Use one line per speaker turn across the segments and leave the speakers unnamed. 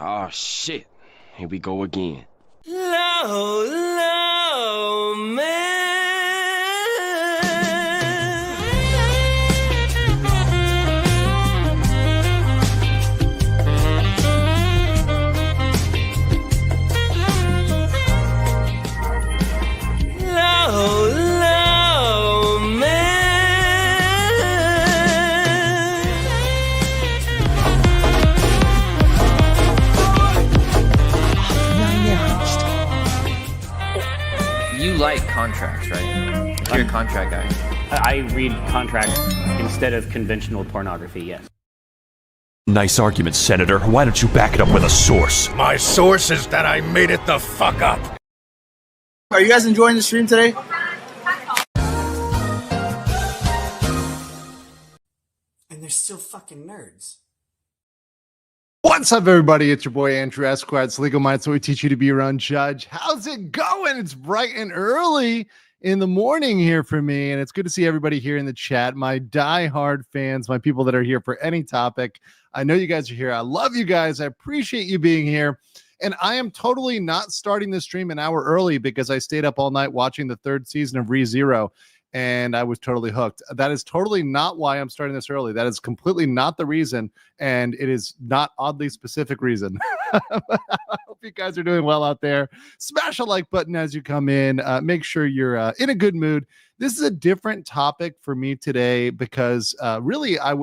Oh shit, here we go again.
Low, low, man. Low, low, man.
You like contracts, right? You're a contract guy.
I read contracts instead of conventional pornography, yes.
Nice argument, Senator. Why don't you back it up with a source?
My source is that I made it the fuck up.
Are you guys enjoying the stream today?
And they're still fucking nerds.
What's up, everybody? It's your boy Andrew Esquire. It's Legal Minds, so we teach you to be your own judge. How's it going? It's bright and early in the morning here for me, and it's good to see everybody here in the chat. My die-hard fans, my people that are here for any topic. I know you guys are here. I love you guys. I appreciate you being here. And I am totally not starting this stream an hour early because I stayed up all night watching the third season of ReZero, and I was totally hooked. That is totally not why I'm starting this early. That is completely not the reason, and it is not oddly specific reason. I hope you guys are doing well out there. Smash a like button as you come in. Make sure you're in a good mood. This is a different topic for me today because really, I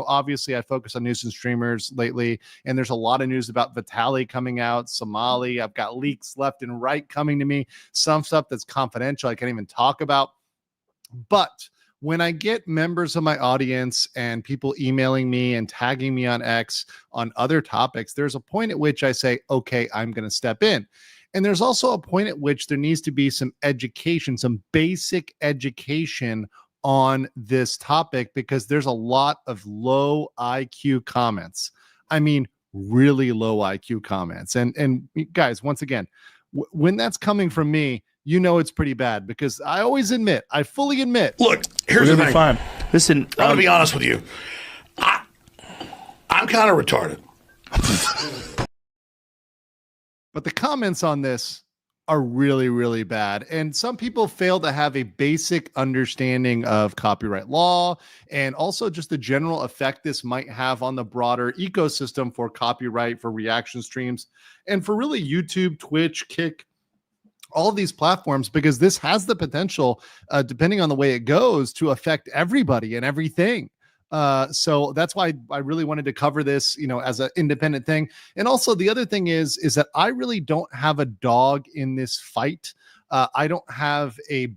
obviously I focus on news and streamers lately, and there's a lot of news about Vitalik coming out, Somali. I've got leaks left and right coming to me. Some stuff that's confidential I can't even talk about. But when I get members of my audience and people emailing me and tagging me on X on other topics, there's a point at which I say, okay, I'm going to step in. And there's also a point at which there needs to be some education, some basic education on this topic, because there's a lot of low IQ comments. I mean, really low IQ comments. And guys, once again, when that's coming from me, you know it's pretty bad, because I always admit, I fully admit.
Look, here's the thing.
Fine. Listen,
I'm gonna be honest with you. I'm kind of retarded.
But the comments on this are really, really bad. And some people fail to have a basic understanding of copyright law and also just the general effect this might have on the broader ecosystem for copyright, for reaction streams, and for really YouTube, Twitch, Kick, all of these platforms, because this has the potential, depending on the way it goes, to affect everybody and everything. So that's why I really wanted to cover this, as an independent thing. And also the other thing is that I really don't have a dog in this fight. I don't have a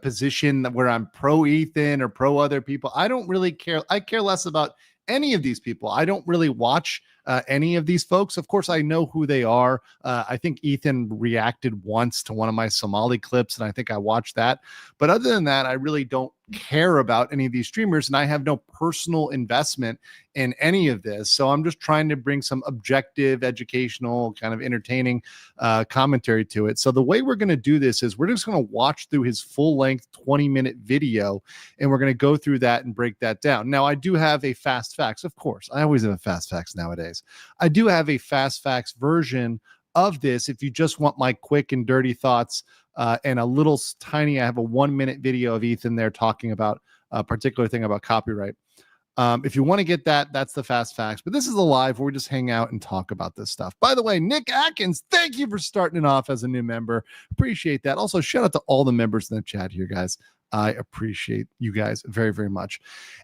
position where I'm pro Ethan or pro other people. I don't really care. I care less about any of these people. I don't really watch any of these folks. Of course, I know who they are. I think Ethan reacted once to one of my Somali clips, and I think I watched that. But other than that, I really don't care about any of these streamers, and I have no personal investment in any of this. So I'm just trying to bring some objective, educational, kind of entertaining commentary to it. So the way we're going to do this is we're just going to watch through his full-length 20-minute video, and we're going to go through that and break that down. Now, I do have a fast facts. Of course, I always have a fast facts nowadays. I do have a fast facts version of this if you just want my quick and dirty thoughts, and a little tiny, I have a 1-minute video of Ethan there talking about a particular thing about copyright. If you want to get that, that's the fast facts. But this is a live where we just hang out and talk about this stuff. By the way, Nick Atkins, thank you for starting it off as a new member. Appreciate that. Also, shout out to all the members in the chat here, guys. I appreciate you guys very, very much.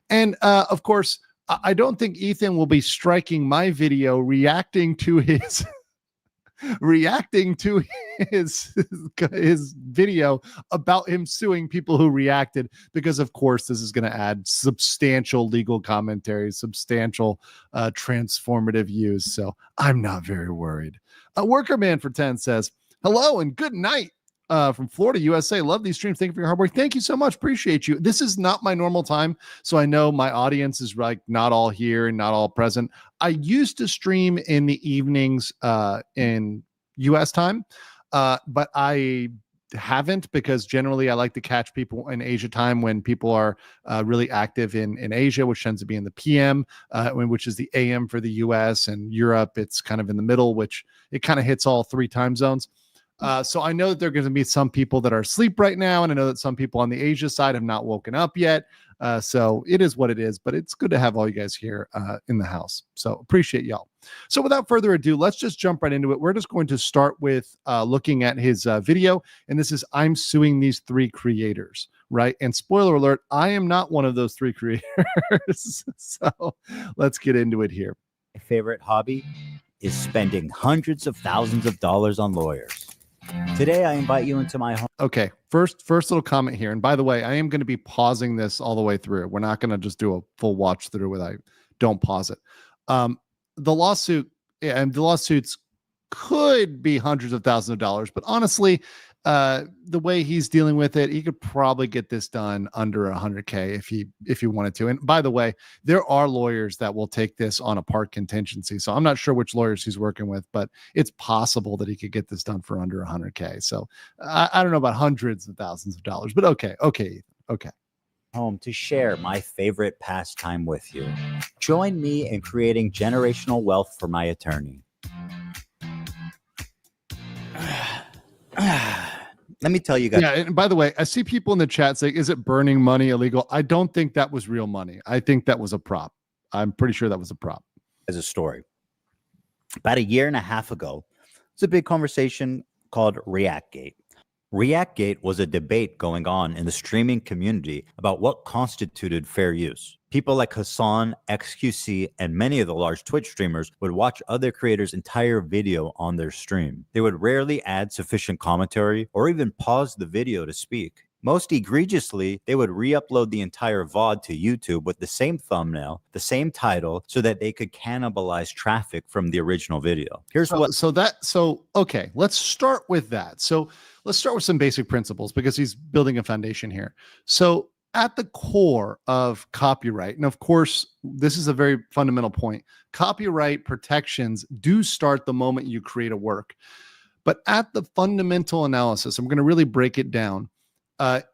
And of course, I don't think Ethan will be striking my video reacting to his his video about him suing people who reacted, because of course this is going to add substantial legal commentary, substantial transformative use. So I'm not very worried. Worker Man for 10 says, hello and good night. From Florida, USA. Love these streams. Thank you for your hard work. Thank you so much. Appreciate you. This is not my normal time, so I know my audience is like not all here and not all present. I used to stream in the evenings in US time, but I haven't, because generally I like to catch people in Asia time when people are really active in Asia, which tends to be in the PM, which is the AM for the US, and Europe, it's kind of in the middle, which it kind of hits all 3 time zones. So I know that there are going to be some people that are asleep right now, and I know that some people on the Asia side have not woken up yet. So it is what it is, but it's good to have all you guys here in the house. So appreciate y'all. So without further ado, let's just jump right into it. We're just going to start with looking at his video, and this is I'm suing these 3 creators, right? And spoiler alert, I am not one of those 3 creators. So let's get into it here.
My favorite hobby is spending hundreds of thousands of dollars on lawyers. Today, I invite you into my home.
Okay, first little comment here. And by the way, I am going to be pausing this all the way through. We're not going to just do a full watch through with I don't pause it. The lawsuit and the lawsuits could be hundreds of thousands of dollars, but honestly, the way he's dealing with it, he could probably get this done under 100K if he wanted to. And by the way, there are lawyers that will take this on a part contingency. So I'm not sure which lawyers he's working with, but it's possible that he could get this done for under 100K. So I don't know about hundreds of thousands of dollars, but okay.
Home to share my favorite pastime with you. Join me in creating generational wealth for my attorney. Let me tell you guys.
Yeah, and by the way, I see people in the chat saying, is it burning money illegal? I don't think that was real money. I think that was a prop. I'm pretty sure that was a prop.
As a story. About 1.5 years ago, it's a big conversation called ReactGate. ReactGate was a debate going on in the streaming community about what constituted fair use. People like Hassan, XQC, and many of the large Twitch streamers would watch other creators' entire video on their stream. They would rarely add sufficient commentary or even pause the video to speak. Most egregiously, they would re-upload the entire VOD to YouTube with the same thumbnail, the same title, so that they could cannibalize traffic from the original video.
Okay, let's start with that. So let's start with some basic principles because he's building a foundation here. So at the core of copyright, and of course, this is a very fundamental point, copyright protections do start the moment you create a work. But at the fundamental analysis, I'm going to really break it down,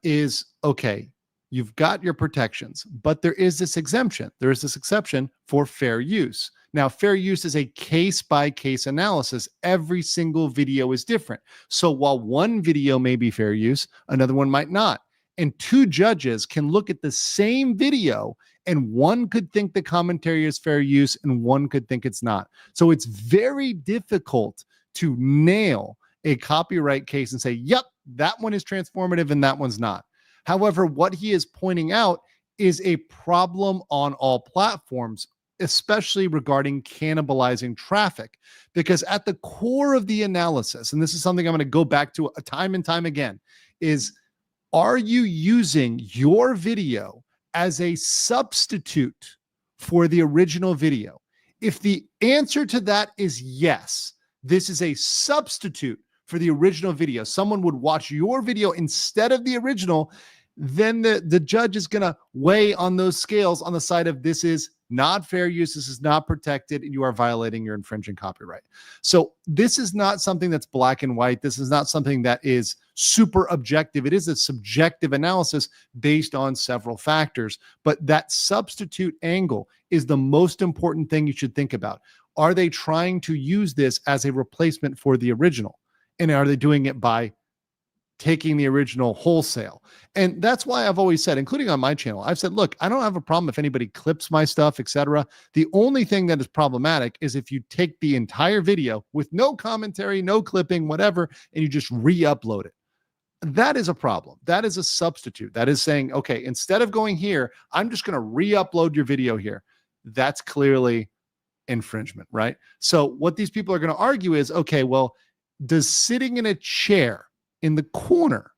is, okay, you've got your protections, but there is this exemption. There is this exception for fair use. Now, fair use is a case-by-case analysis. Every single video is different. So while one video may be fair use, another one might not. And 2 judges can look at the same video, and one could think the commentary is fair use and one could think it's not. So it's very difficult to nail a copyright case and say, yep, that one is transformative and that one's not. However, what he is pointing out is a problem on all platforms, especially regarding cannibalizing traffic, because at the core of the analysis, and this is something I'm going to go back to a time and time again, is are you using your video as a substitute for the original video? If the answer to that is yes, this is a substitute for the original video, someone would watch your video instead of the original, then the judge is going to weigh on those scales on the side of this is not fair use, this is not protected, and you are violating your infringing copyright. So this is not something that's black and white. This is not something that is super objective. It is a subjective analysis based on several factors. But that substitute angle is the most important thing you should think about. Are they trying to use this as a replacement for the original? And are they doing it by taking the original wholesale? And that's why I've always said, including on my channel, I've said, look, I don't have a problem if anybody clips my stuff, etc. The only thing that is problematic is if you take the entire video with no commentary, no clipping, whatever, and you just re-upload it. That is a problem. That is a substitute. That is saying, okay, instead of going here, I'm just going to re-upload your video here. That's clearly infringement, right? So what these people are going to argue is, okay, well, does sitting in a chair in the corner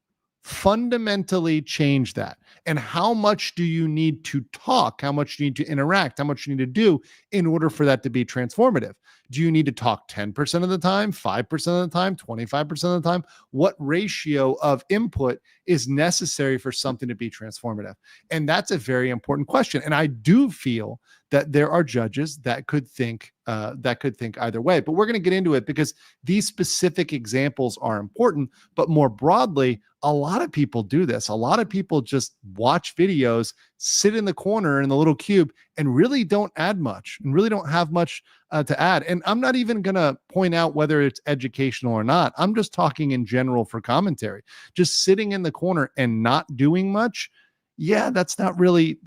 fundamentally change that? And how much do you need to talk? How much do you need to interact? How much do you need to do in order for that to be transformative? Do you need to talk 10% of the time, 5% of the time, 25% of the time? What ratio of input is necessary for something to be transformative? And that's a very important question. And I do feel that there are judges that could think either way. But we're going to get into it because these specific examples are important. But more broadly, a lot of people do this. A lot of people just watch videos, sit in the corner in the little cube, and really don't add much and really don't have much to add. And I'm not even going to point out whether it's educational or not. I'm just talking in general for commentary. Just sitting in the corner and not doing much. Yeah, that's not really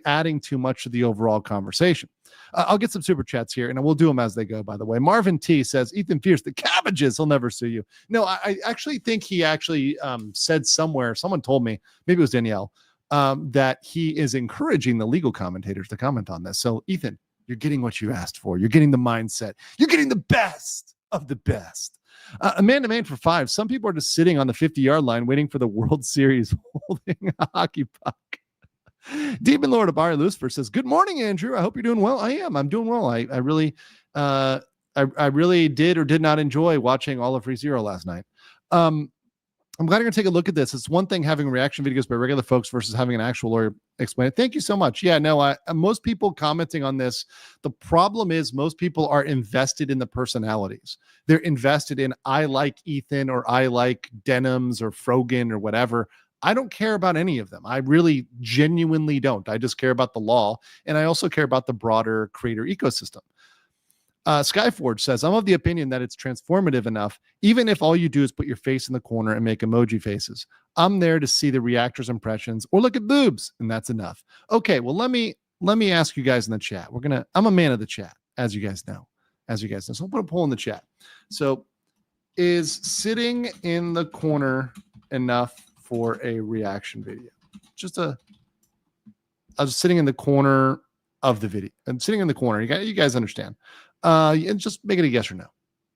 adding too much to the overall conversation. I'll get some super chats here, and we'll do them as they go, by the way. Marvin T says, Ethan Fierce, the cabbages, he'll never sue you. No, I actually think he actually said somewhere, someone told me, maybe it was Danielle, that he is encouraging the legal commentators to comment on this. So, Ethan, you're getting what you asked for. You're getting the mindset. You're getting the best of the best. Amanda Main for 5. Some people are just sitting on the 50-yard line waiting for the World Series holding a hockey puck. Demon Lord Abari Lucifer says, good morning, Andrew. I hope you're doing well. I am. I'm doing well. I really did or did not enjoy watching all of ReZero last night. I'm glad you're going to take a look at this. It's one thing having reaction videos by regular folks versus having an actual lawyer explain it. Thank you so much. Yeah, no, most people commenting on this, the problem is most people are invested in the personalities. They're invested in, I like Ethan or I like Denims or Frogan or whatever. I don't care about any of them. I really genuinely don't. I just care about the law. And I also care about the broader creator ecosystem. Skyforge says, I'm of the opinion that it's transformative enough, even if all you do is put your face in the corner and make emoji faces. I'm there to see the reactors' impressions or look at boobs, and that's enough. Okay, well, let me ask you guys in the chat. I'm a man of the chat, as you guys know. So I'll put a poll in the chat. So is sitting in the corner enough for a reaction video? I was sitting in the corner of the video. I'm sitting in the corner. You guys understand. And just make it a yes or no.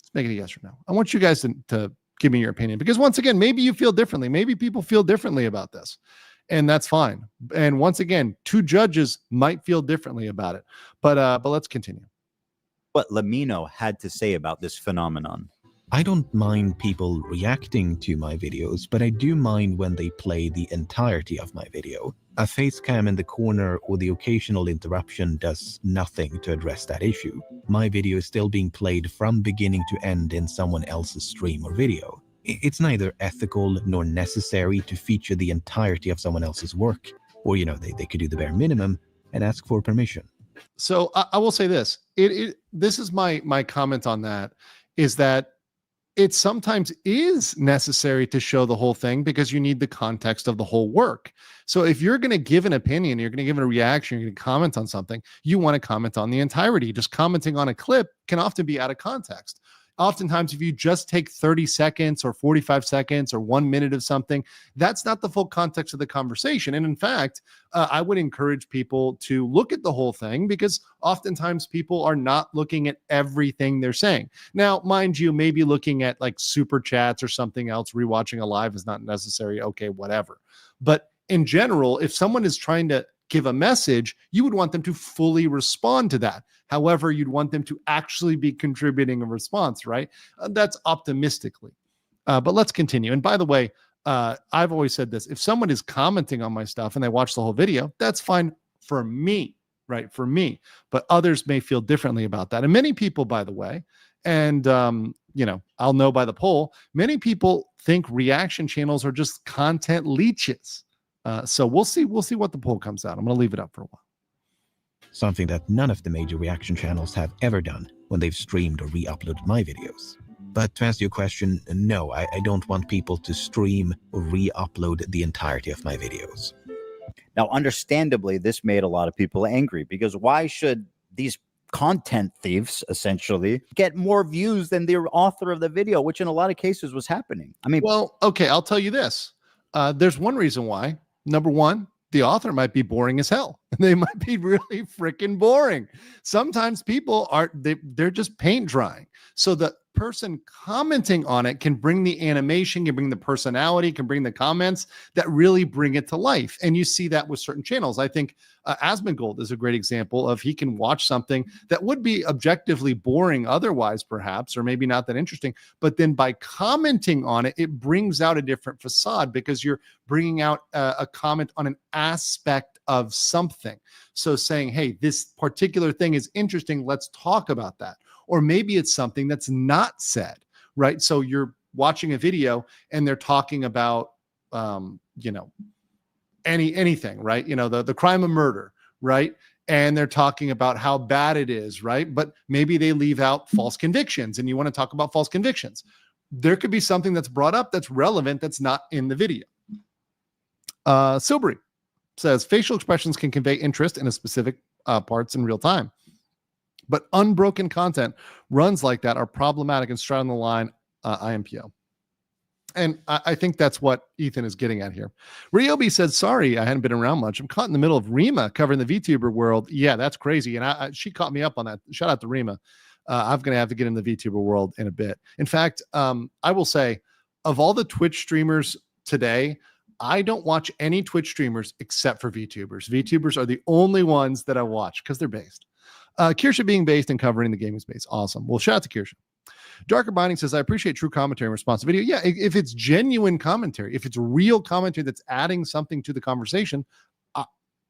Just make it a yes or no. I want you guys to give me your opinion, because once again, maybe you feel differently. Maybe people feel differently about this, and that's fine. And once again, 2 judges might feel differently about it, but let's continue.
What Lamino had to say about this phenomenon.
I don't mind people reacting to my videos, but I do mind when they play the entirety of my video. A face cam in the corner or the occasional interruption does nothing to address that issue. My video is still being played from beginning to end in someone else's stream or video. It's neither ethical nor necessary to feature the entirety of someone else's work. Or, they could do the bare minimum and ask for permission.
So I will say this. This is my comment on that, is that it sometimes is necessary to show the whole thing because you need the context of the whole work. So if you're going to give an opinion, you're going to give a reaction, you're going to comment on something, you want to comment on the entirety. Just commenting on a clip can often be out of context. Oftentimes, if you just take 30 seconds or 45 seconds or 1 minute of something, that's not the full context of the conversation. And in fact, I would encourage people to look at the whole thing, because oftentimes people are not looking at everything they're saying. Now, mind you, maybe looking at like super chats or something else, rewatching a live is not necessary. Okay, whatever. But in general, if someone is trying to give a message, you would want them to fully respond to that. However, you'd want them to actually be contributing a response, right? That's optimistically. But let's continue. And by the way, I've always said this. If someone is commenting on my stuff and they watch the whole video, that's fine for me, right? For me. But others may feel differently about that. And many people, by the way, and I'll know by the poll, many people think reaction channels are just content leeches. So we'll see what the poll comes out. I'm going to leave it up for a while.
Something that none of the major reaction channels have ever done when they've streamed or re-uploaded my videos. But to answer your question, no, I don't want people to stream or re-upload the entirety of my videos.
Now, understandably, this made a lot of people angry, because why should these content thieves essentially get more views than the author of the video, which in a lot of cases was happening? I mean,
well, okay, I'll tell you this. There's one reason why. Number one, the author might be boring as hell. They might be really freaking boring. Sometimes people they're just paint drying. So the person commenting on it can bring the animation, can bring the personality, can bring the comments that really bring it to life. And you see that with certain channels. I think Asmongold is a great example of he can watch something that would be objectively boring otherwise, perhaps, or maybe not that interesting. But then by commenting on it, it brings out a different facade because you're bringing out a comment on an aspect of something. So saying, hey, this particular thing is interesting. Let's talk about that. Or maybe it's something that's not said, right? So you're watching a video and they're talking about, anything, right? The crime of murder, right? And they're talking about how bad it is, right? But maybe they leave out false convictions and you want to talk about false convictions. There could be something that's brought up that's relevant that's not in the video. Silbury says facial expressions can convey interest in a specific parts in real time, but unbroken content runs like that are problematic and straight on the line IMPO. And I think that's what Ethan is getting at here. Ryobi said, sorry, I hadn't been around much. I'm caught in the middle of Rima covering the VTuber world. Yeah, that's crazy. And she caught me up on that. Shout out to Rima. I'm going to have to get in the VTuber world in a bit. In fact, I will say, of all the Twitch streamers today, I don't watch any Twitch streamers except for VTubers. VTubers are the only ones that I watch because they're based. Kirsha being based and covering the gaming space. Awesome. Well, shout out to Kirsha. Darker Binding says, I appreciate true commentary in response to video. Yeah, if it's genuine commentary, if it's real commentary that's adding something to the conversation,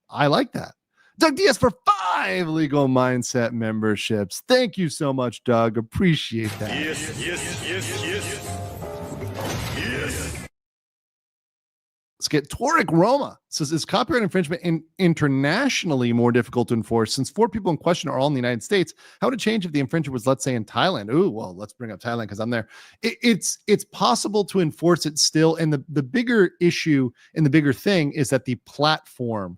I like that. Doug Diaz for 5 Legal Mindset memberships. Thank you so much, Doug. Appreciate that.
Yes.
Let's get Toric Roma. Says, is copyright infringement internationally more difficult to enforce? Since 4 people in question are all in the United States, how would it change if the infringer was, let's say, in Thailand? Ooh, well, let's bring up Thailand because I'm there. It's possible to enforce it still. And the bigger issue and the bigger thing is that the platform,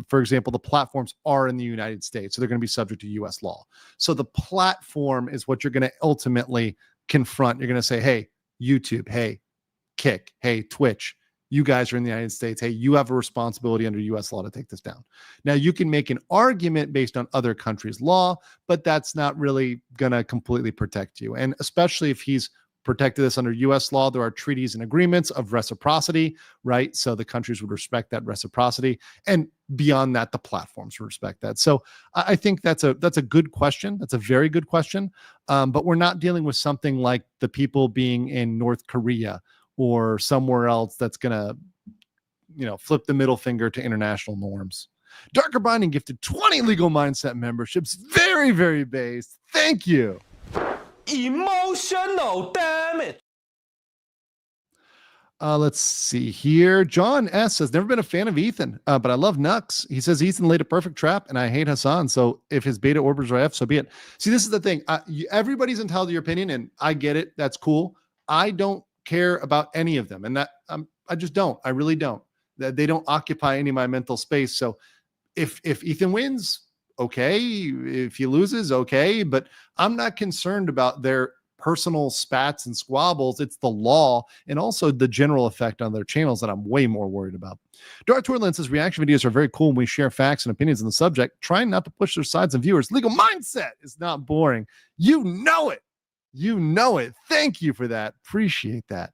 for example, the platforms are in the United States, so they're going to be subject to U.S. law. So the platform is what you're going to ultimately confront. You're going to say, hey, YouTube, hey, Kick, hey, Twitch, you guys are in the United States. Hey, you have a responsibility under U.S. law to take this down. Now, you can make an argument based on other countries' law, but that's not really going to completely protect you. And especially if he's protected this under U.S. law, there are treaties and agreements of reciprocity, right? So the countries would respect that reciprocity. And beyond that, the platforms would respect that. So I think that's a good question. That's a very good question. But we're not dealing with something like the people being in North Korea or somewhere else that's going to, flip the middle finger to international norms. Darker Binding gifted 20 Legal Mindset memberships. Very, very based. Thank you.
Emotional damage.
Let's see here. John S. says, never been a fan of Ethan, but I love Nux. He says Ethan laid a perfect trap, and I hate Hassan. So if his beta orbiters are F, so be it. See, this is the thing. Everybody's entitled to your opinion, and I get it. That's cool. I don't care about any of them, and that I just don't. I really don't. They don't occupy any of my mental space. So if Ethan wins, okay. If he loses, okay. But I'm not concerned about their personal spats and squabbles. It's the law and also the general effect on their channels that I'm way more worried about. Dark Torland says reaction videos are very cool when we share facts and opinions on the subject, trying not to push their sides on viewers. Legal Mindset is not boring. You know it. You know it. Thank you for that. Appreciate that.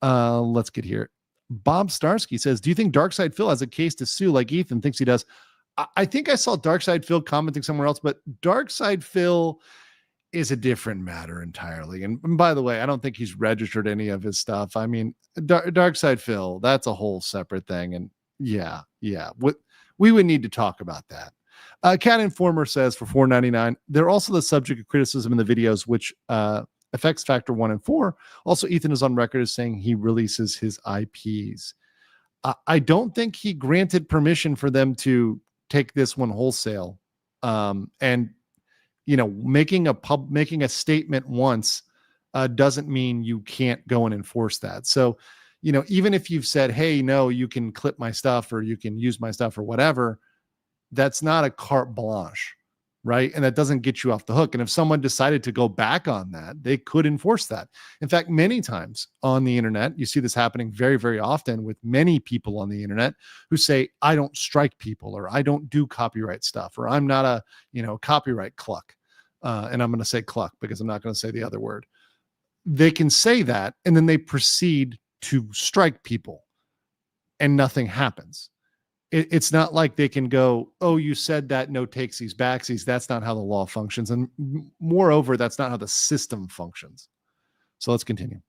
Let's get here. Bob Starsky says, do you think Darkside Phil has a case to sue like Ethan thinks he does? I think I saw Darkside Phil commenting somewhere else, but Darkside Phil is a different matter entirely. And by the way, I don't think he's registered any of his stuff. I mean, Darkside Phil, that's a whole separate thing. And yeah. We would need to talk about that. Cat Informer says for $4.99, they're also the subject of criticism in the videos, which affects Factor 1 and 4. Also, Ethan is on record as saying he releases his IPs. I don't think he granted permission for them to take this one wholesale. And making a statement once doesn't mean you can't go and enforce that. So, even if you've said, hey, no, you can clip my stuff or you can use my stuff or whatever, that's not a carte blanche, right? And that doesn't get you off the hook. And if someone decided to go back on that, they could enforce that. In fact, many times on the internet, you see this happening very, very often with many people on the internet who say, I don't strike people, or I don't do copyright stuff, or I'm not a, copyright cluck. And I'm going to say cluck because I'm not going to say the other word. they can say that and then they proceed to strike people and nothing happens. It's not like they can go, oh, you said that, no takesies, backsies. That's not how the law functions. And moreover, that's not how the system functions. So let's continue.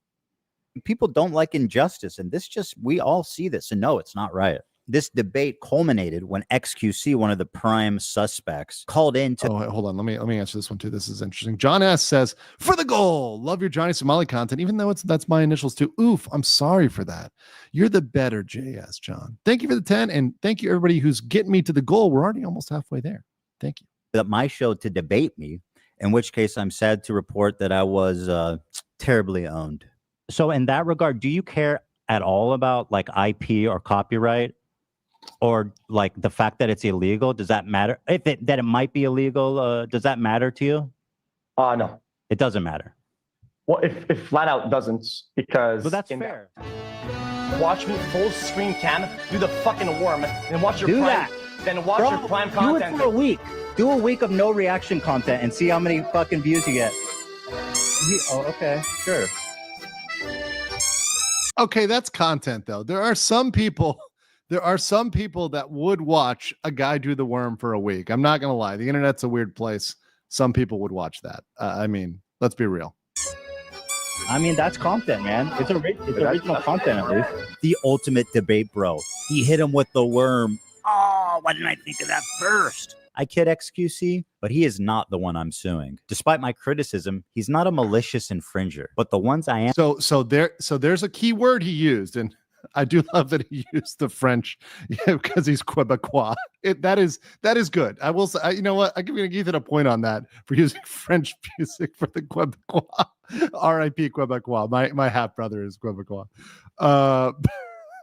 People don't like injustice. And we all see this and no, it's not right. This debate culminated when XQC, one of the prime suspects, called in to...
Oh, hold on. Let me answer this one too. This is interesting. John S. says, for the goal, love your Johnny Somali content, even though that's my initials too. Oof, I'm sorry for that. You're the better JS, John. Thank you for the 10, and thank you everybody who's getting me to the goal. We're already almost halfway there. Thank you.
At my show to debate me, in which case I'm sad to report that I was terribly owned. So in that regard, do you care at all about like IP or copyright? Or like the fact that it's illegal, does that matter? That it might be illegal, does that matter to you?
No.
It doesn't matter.
Well, if flat out doesn't, because...
Well, that's fair.
Watch me full screen cam, do the fucking worm, and watch your prime... Then watch your prime content.
Do it for a week. Do a week of no reaction content and see how many fucking views you get. Oh, okay, sure.
Okay, that's content though. There are some people that would watch a guy do the worm for a week. I'm not going to lie. The internet's a weird place. Some people would watch that. I mean, let's be real.
I mean, that's content, man. It's original content, at least. The ultimate debate, bro. He hit him with the worm. Oh, why didn't I think of that first? I kid XQC, but he is not the one I'm suing. Despite my criticism, he's not a malicious infringer. But the ones I am... So there's a key word he used, and I do love that he used the French because he's Quebecois. That is good. I will say, you know what? I'm going to give it a point on that for using French music for the Quebecois. R.I.P. Quebecois. My half brother is Quebecois.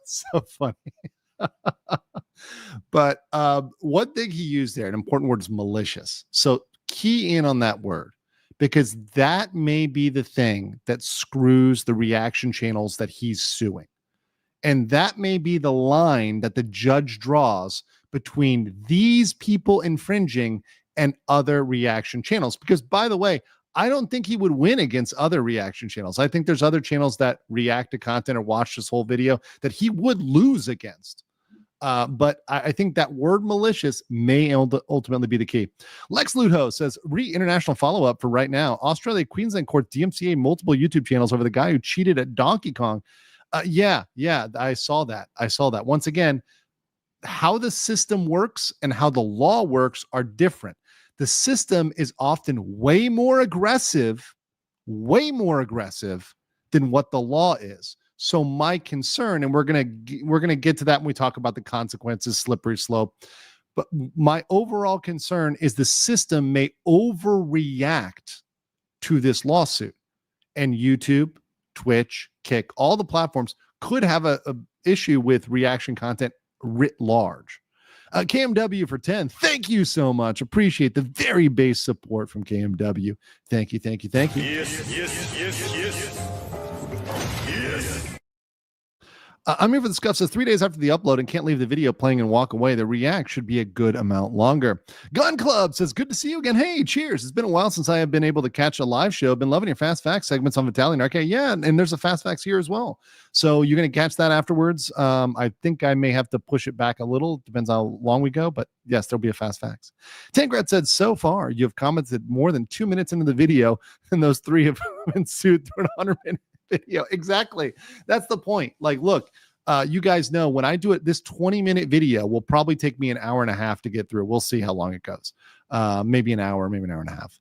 So funny. But one thing he used there, an important word, is malicious. So key in on that word, because that may be the thing that screws the reaction channels that he's suing. And that may be the line that the judge draws between these people infringing and other reaction channels. Because, by the way, I don't think he would win against other reaction channels. I think there's other channels that react to content or watch this whole video that he would lose against. But I think that word malicious may ultimately be the key. Lex Ludo says, international follow-up for right now. Australia Queensland Court DMCA multiple YouTube channels over the guy who cheated at Donkey Kong. Yeah, I saw that. Once again, how the system works and how the law works are different. The system is often way more aggressive than what the law is. So my concern, and we're gonna get to that when we talk about the consequences, slippery slope. But my overall concern is the system may overreact to this lawsuit, and YouTube, Twitch, Kick, all the platforms could have a issue with reaction content writ large. KMW for 10. Thank you so much. Appreciate the very base support from KMW. Thank you.
Yes.
I'm here for the scuff. Says 3 days after the upload and can't leave the video playing and walk away. The react should be a good amount longer. Gun Club says, good to see you again. Hey, cheers. It's been a while since I have been able to catch a live show. Been loving your Fast Facts segments on Vitaly and Arcade. Yeah, and there's a Fast Facts here as well. So you're going to catch that afterwards. I think I may have to push it back a little. Depends how long we go. But yes, there'll be a Fast Facts. Tankrat said, so far, you have commented more than 2 minutes into the video, and those 3 have been sued through an 100-minute video. Exactly. That's the point. Like, look, you guys know when I do it, this 20-minute video will probably take me an hour and a half to get through. We'll see how long it goes. Maybe an hour, maybe an hour and a half.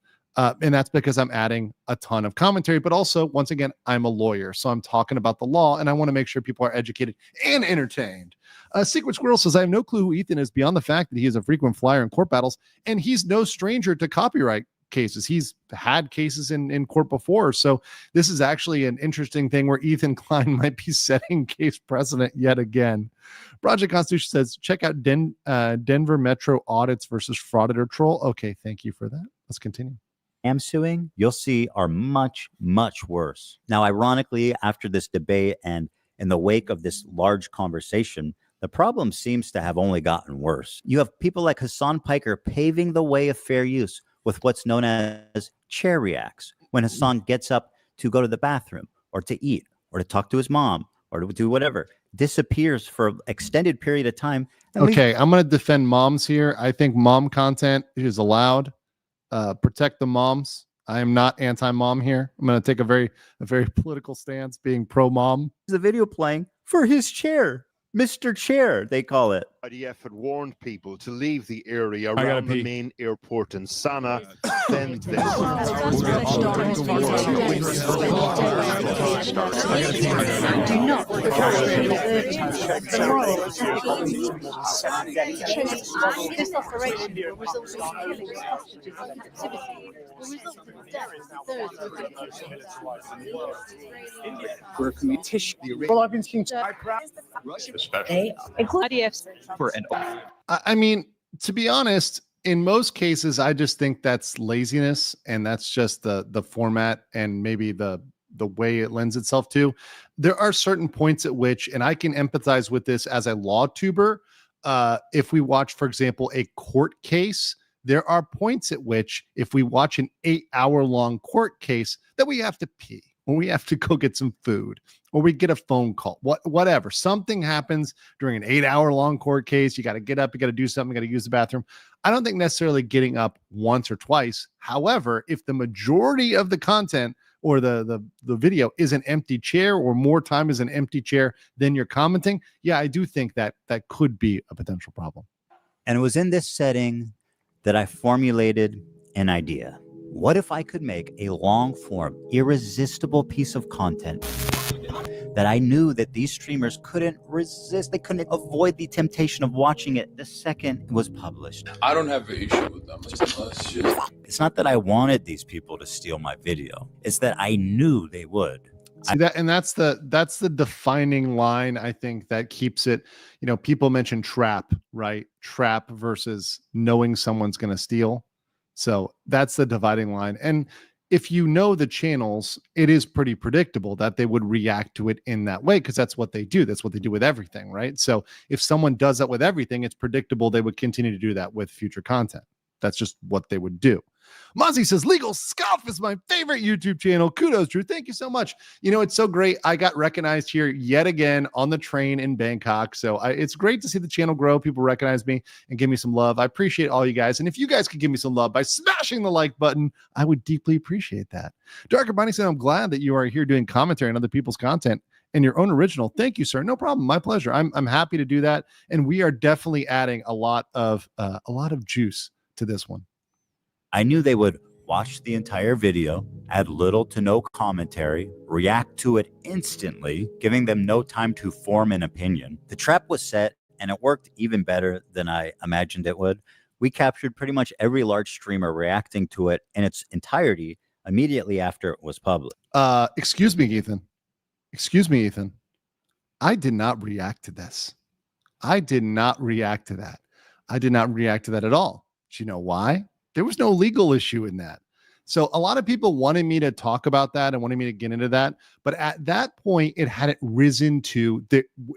And that's because I'm adding a ton of commentary, but also, once again, I'm a lawyer. So I'm talking about the law and I want to make sure people are educated and entertained. Secret Squirrel says, I have no clue who Ethan is beyond the fact that he is a frequent flyer in court battles and he's no stranger to copyright cases. He's had cases in court before. So this is actually an interesting thing where Ethan Klein might be setting case precedent yet again. Project Constitution says, check out Denver Metro audits versus frauditor troll. Okay, thank you for that. Let's continue.
Am suing, you'll see, are much, much worse. Now, ironically, after this debate and in the wake of this large conversation, the problem seems to have only gotten worse. You have people like Hassan Piker paving the way of fair use with what's known as chair reacts. When Hassan gets up, to go to the bathroom or to eat or to talk to his mom or to do whatever, disappears for an extended period of time.
Okay, I'm going to defend moms here. I think mom content is allowed. Protect the moms. I am not anti-mom here. I'm going to take a very political stance, being pro-mom.
There's a video playing for his chair, Mr. Chair, they call it.
IDF had warned people to leave the area around the main airport in Sana. Then this.
This operation will result in killing hostages and captivity. Will result in the death of those who have been
Well, I've been seeing
I mean, to be honest, in most cases, I just think that's laziness, and that's just the format and maybe the way it lends itself to. There are certain points at which, and I can empathize with this as a law tuber. If we watch, for example, a court case, there are points at which, if we watch an 8-hour-long court case, that we have to pee, or we have to go get some food, or we get a phone call, whatever. Something happens during an 8-hour-long court case. You got to get up, you got to do something, you got to use the bathroom. I don't think necessarily getting up once or twice. However, if the majority of the content or the video is an empty chair, or more time is an empty chair than you're commenting, yeah, I do think that could be a potential problem.
And it was in this setting that I formulated an idea. What if I could make a long form, irresistible piece of content that I knew that these streamers couldn't resist? They couldn't avoid the temptation of watching it the second it was published.
I don't have an issue with them.
It's not that I wanted these people to steal my video. It's that I knew they would.
See that, and that's the defining line, I think, that keeps it. You know, people mention trap, right? Trap versus knowing someone's going to steal. So that's the dividing line. And if you know the channels, it is pretty predictable that they would react to it in that way, because that's what they do. That's what they do with everything, right? So if someone does that with everything, it's predictable they would continue to do that with future content. That's just what they would do. Mozzie says, Legal Scoff is my favorite YouTube channel. Kudos, Drew. Thank you so much. You know, it's so great. I got recognized here yet again on the train in Bangkok. So it's great to see the channel grow. People recognize me and give me some love. I appreciate all you guys. And if you guys could give me some love by smashing the like button, I would deeply appreciate that. Darker Bunny said, I'm glad that you are here doing commentary on other people's content and your own original. Thank you, sir. No problem. My pleasure. I'm happy to do that. And we are definitely adding a lot of juice to this one.
I knew they would watch the entire video, add little to no commentary, react to it instantly, giving them no time to form an opinion. The trap was set, and it worked even better than I imagined it would. We captured pretty much every large streamer reacting to it in its entirety immediately after it was published.
Excuse me, Ethan. I did not react to this. I did not react to that. I did not react to that at all. Do you know why? There was no legal issue in that. So a lot of people wanted me to talk about that and wanted me to get into that. But at that point, it hadn't risen to,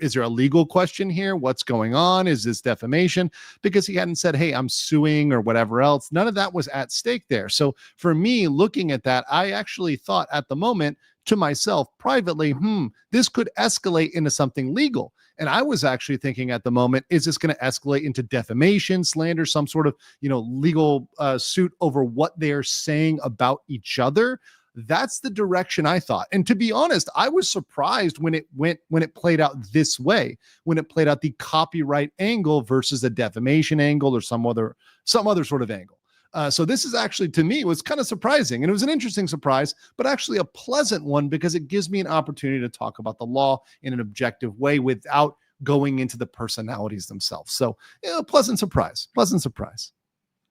is there a legal question here? What's going on? Is this defamation? Because he hadn't said, hey, I'm suing or whatever else. None of that was at stake there. So for me, looking at that, I actually thought at the moment to myself privately, this could escalate into something legal. And I was actually thinking at the moment, is this going to escalate into defamation, slander, some sort of, legal suit over what they're saying about each other? That's the direction I thought. And to be honest, I was surprised when it played out this way, when it played out the copyright angle versus a defamation angle or some other sort of angle. So this is actually, to me, was kind of surprising. And it was an interesting surprise, but actually a pleasant one, because it gives me an opportunity to talk about the law in an objective way without going into the personalities themselves. So pleasant surprise.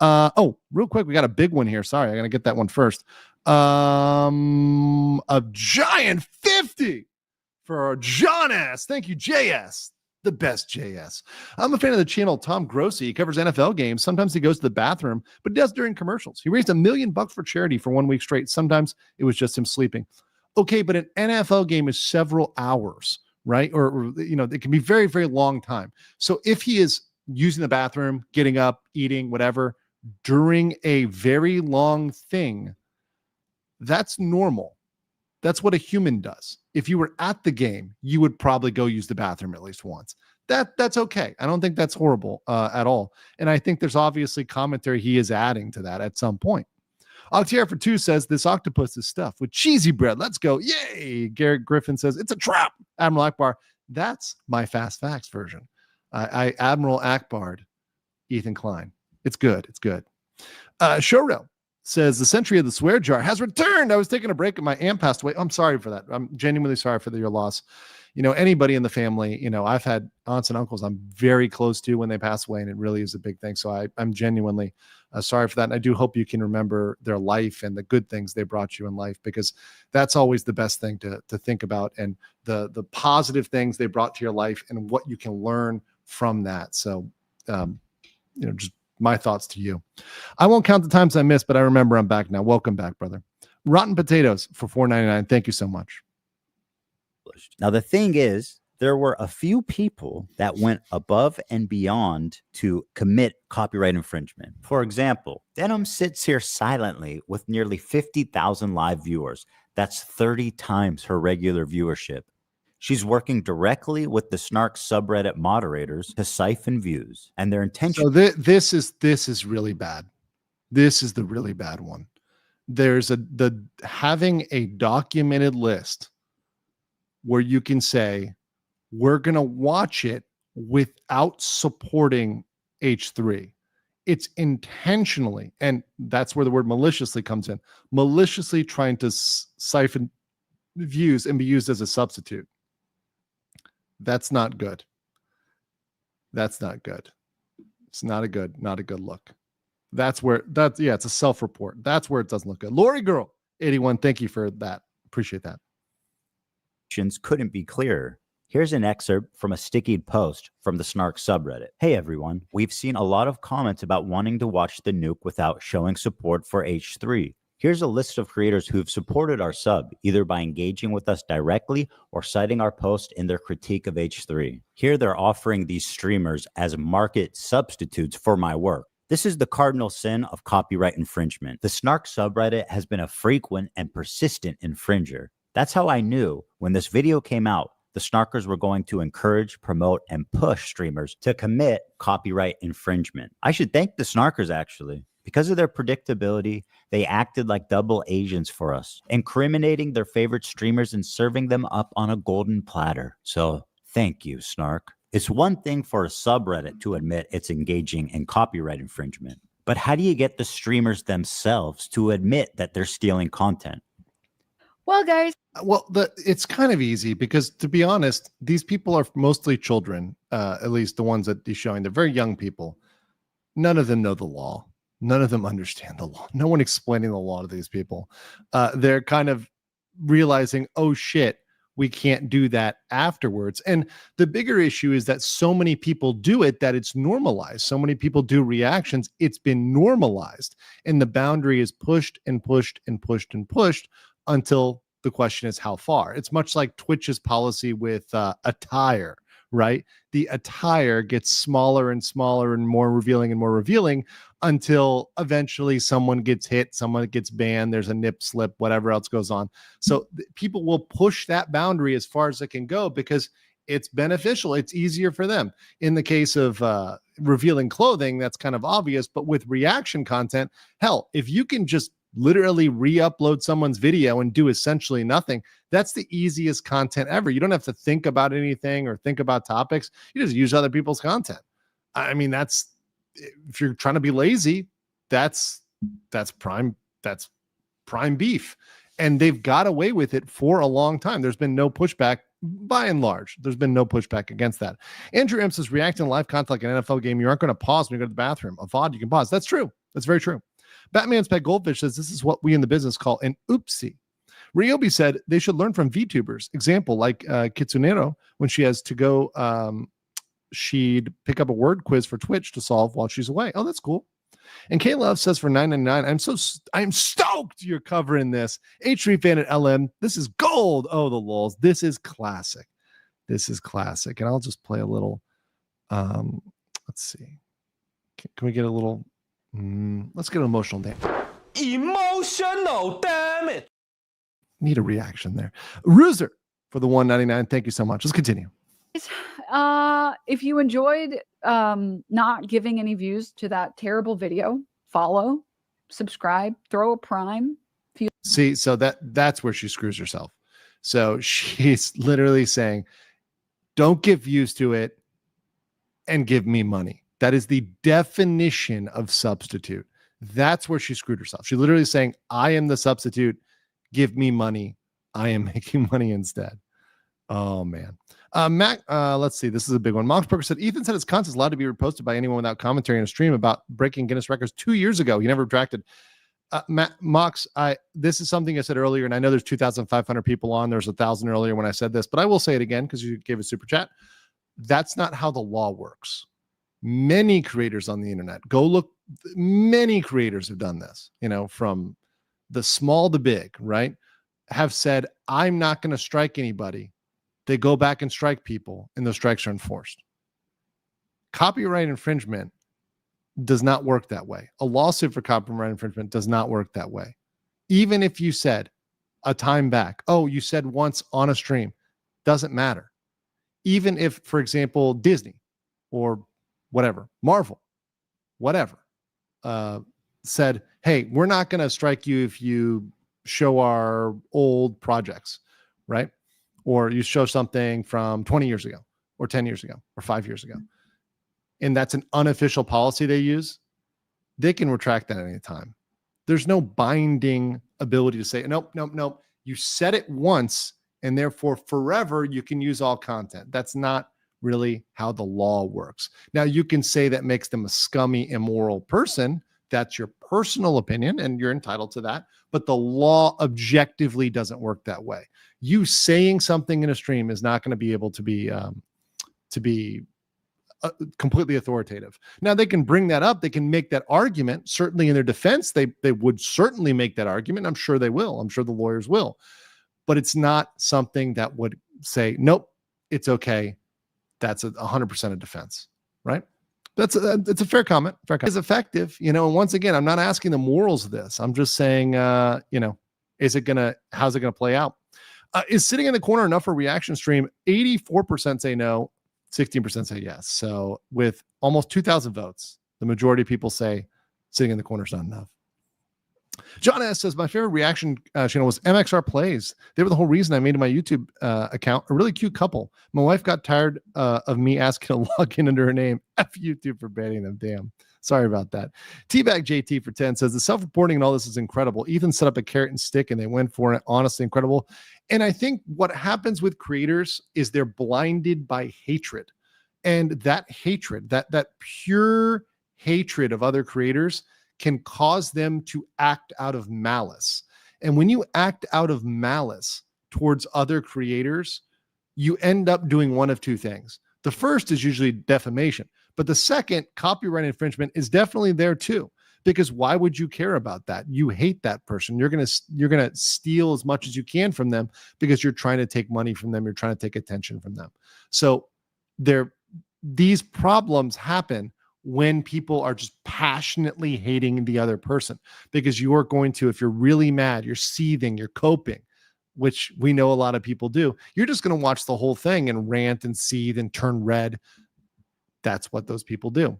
Oh, real quick, we got a big one here. Sorry, I got to get that one first. A giant 50 for John S. Thank you, JS. The best JS. I'm a fan of the channel Tom Grossi. He covers NFL games. Sometimes he goes to the bathroom, but he does during commercials. He raised $1 million for charity for 1 week straight. Sometimes it was just him sleeping. Okay, but an NFL game is several hours, right? Or it can be very, very long time. So if he is using the bathroom, getting up, eating, whatever, during a very long thing, that's normal. That's what a human does. If you were at the game, you would probably go use the bathroom at least once. That's okay. I don't think that's horrible at all. And I think there's obviously commentary he is adding to that at some point. Octier for 2 says, this octopus is stuffed with cheesy bread. Let's go. Yay. Garrett Griffin says, it's a trap. Admiral Akbar. That's my fast facts version. I Admiral Akbar'd Ethan Klein. It's good. It's good. Showrel says, the century of the swear jar has returned. I was taking a break and my aunt passed away. I'm sorry for that. I'm genuinely sorry for your loss. You know, anybody in the family, you know, I've had aunts and uncles I'm very close to when they pass away, and it really is a big thing. So I'm genuinely sorry for that. And I do hope you can remember their life and the good things they brought you in life, because that's always the best thing to think about, and the positive things they brought to your life and what you can learn from that. So, you know, just my thoughts to you. I won't count the times I missed, but I remember I'm back now. Welcome back, brother. Rotten Potatoes for $4.99. Thank you so much.
Now, the thing is, there were a few people that went above and beyond to commit copyright infringement. For example, Denim sits here silently with nearly 50,000 live viewers. That's 30 times her regular viewership. She's working directly with the Snark subreddit moderators to siphon views, and their intention.
So this is really bad. This is the really bad one. There's having a documented list where you can say, we're going to watch it without supporting H3. It's intentionally, and that's where the word maliciously comes in, maliciously trying to siphon views and be used as a substitute. That's not good. That's not good. It's not a good look. It's a self-report. That's where it doesn't look good. Lori Girl 81, thank you for that. Appreciate that.
Couldn't be clearer. Here's an excerpt from a stickied post from the Snark subreddit. Hey everyone, we've seen a lot of comments about wanting to watch the nuke without showing support for H3. Here's a list of creators who've supported our sub, either by engaging with us directly or citing our post in their critique of H3. Here they're offering these streamers as market substitutes for my work. This is the cardinal sin of copyright infringement. The Snark subreddit has been a frequent and persistent infringer. That's how I knew when this video came out, the Snarkers were going to encourage, promote, and push streamers to commit copyright infringement. I should thank the Snarkers, actually. Because of their predictability, they acted like double agents for us, incriminating their favorite streamers and serving them up on a golden platter. So thank you, Snark. It's one thing for a subreddit to admit it's engaging in copyright infringement, but how do you get the streamers themselves to admit that they're stealing content?
Well, guys.
Well, it's kind of easy because, to be honest, these people are mostly children, at least the ones that he's showing. They're very young people. None of them know the law. None of them understand the law. No one explaining the law to these people. They're kind of realizing, oh, shit, we can't do that afterwards. And the bigger issue is that so many people do it that it's normalized. So many people do reactions. It's been normalized. And the boundary is pushed and pushed and pushed and pushed until the question is how far. It's much like Twitch's policy with attire, right? The attire gets smaller and smaller and more revealing until eventually someone gets hit, someone gets banned, there's a nip slip, whatever else goes on. So people will push that boundary as far as it can go because it's beneficial. It's easier for them. In the case of revealing clothing, that's kind of obvious, but with reaction content, hell, if you can just literally re-upload someone's video and do essentially nothing, that's the easiest content ever. You don't have to think about anything or think about topics. You just use other people's content. I mean, that's, if you're trying to be lazy, that's prime beef. And they've got away with it for a long time. There's been no pushback. By and large, there's been no pushback against that. Andrew M says, reacting to live content like an NFL game, you aren't going to pause when you go to the bathroom. A VOD, you can pause. That's true. That's very true. Batman's Pet Goldfish says, this is what we in the business call an oopsie. Ryobi said they should learn from VTubers. Example, like Kitsunero, when she has to go, she'd pick up a word quiz for Twitch to solve while she's away. Oh, that's cool. And K-Love says for $9.99, I'm stoked you're covering this. H3 fan at LM, this is gold. Oh, the lulz. This is classic. This is classic. And I'll just play a little. Let's see. Can we get a little? Let's get an emotional damn.
Emotional damage.
Need a reaction there. Ruser for the 199. Thank you so much. Let's continue.
If you enjoyed not giving any views to that terrible video, follow, subscribe, throw a prime.
See, so that's where she screws herself. So she's literally saying, don't give views to it and give me money. That is the definition of substitute. That's where she screwed herself. She literally is saying, I am the substitute. Give me money. I am making money instead. Oh, man. Mac, let's see. This is a big one. Mox Parker said, Ethan said his content is allowed to be reposted by anyone without commentary in a stream about breaking Guinness records 2 years ago. He never retracted. Mox, this is something I said earlier, and I know there's 2,500 people on. There's 1,000 earlier when I said this, but I will say it again because you gave a super chat. That's not how the law works. Many creators on the internet, go look, many creators have done this, from the small to big, right? Have said, I'm not going to strike anybody. They go back and strike people, and those strikes are enforced. Copyright infringement does not work that way. A lawsuit for copyright infringement does not work that way. Even if you said a time back, oh, you said once on a stream, doesn't matter. Even if, for example, Disney or whatever, Marvel, whatever, said, hey, we're not going to strike you if you show our old projects, right? Or you show something from 20 years ago or 10 years ago or 5 years ago. And that's an unofficial policy they use. They can retract that at any time. There's no binding ability to say, nope. You said it once, and therefore forever you can use all content. That's not really how the law works. Now, you can say that makes them a scummy, immoral person. That's your personal opinion, and you're entitled to that. But the law objectively doesn't work that way. You saying something in a stream is not going to be able to be completely authoritative. Now, they can bring that up. They can make that argument. Certainly in their defense, they would certainly make that argument. I'm sure they will. I'm sure the lawyers will. But it's not something that would say, nope, it's okay. That's 100% of defense, right? It's a fair comment. It's effective, and once again, I'm not asking the morals of this. I'm just saying, how's it gonna play out? Is sitting in the corner enough for a reaction stream? 84% say no, 16% say yes. So with almost 2,000 votes, the majority of people say sitting in the corner is not enough. John S. says, my favorite reaction channel was MXR Plays. They were the whole reason I made my YouTube account. A really cute couple. My wife got tired of me asking to log in under her name. F YouTube for banning them. Damn. Sorry about that. Teabag JT for 10 says, the self-reporting and all this is incredible. Ethan set up a carrot and stick and they went for it. Honestly, incredible. And I think what happens with creators is they're blinded by hatred. And that hatred, that pure hatred of other creators can cause them to act out of malice. And when you act out of malice towards other creators, you end up doing one of two things. The first is usually defamation, but the second, copyright infringement, is definitely there too. Because why would you care about that? You hate that person. You're gonna steal as much as you can from them because you're trying to take money from them. You're trying to take attention from them. So these problems happen when people are just passionately hating the other person, because you are going to, if you're really mad, you're seething, you're coping, which we know a lot of people do. You're just going to watch the whole thing and rant and seethe and turn red. That's what those people do.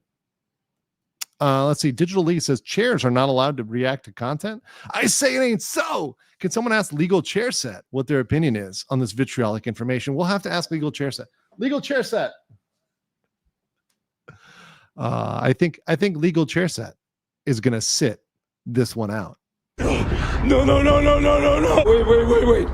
Let's see. Digital Lee says chairs are not allowed to react to content. I say it ain't so. Can someone ask Legal Chair Set what their opinion is on this vitriolic information? We'll have to ask Legal Chair Set. Legal Chair Set. I think Legal Chair Set is going to sit this one out.
No. Wait.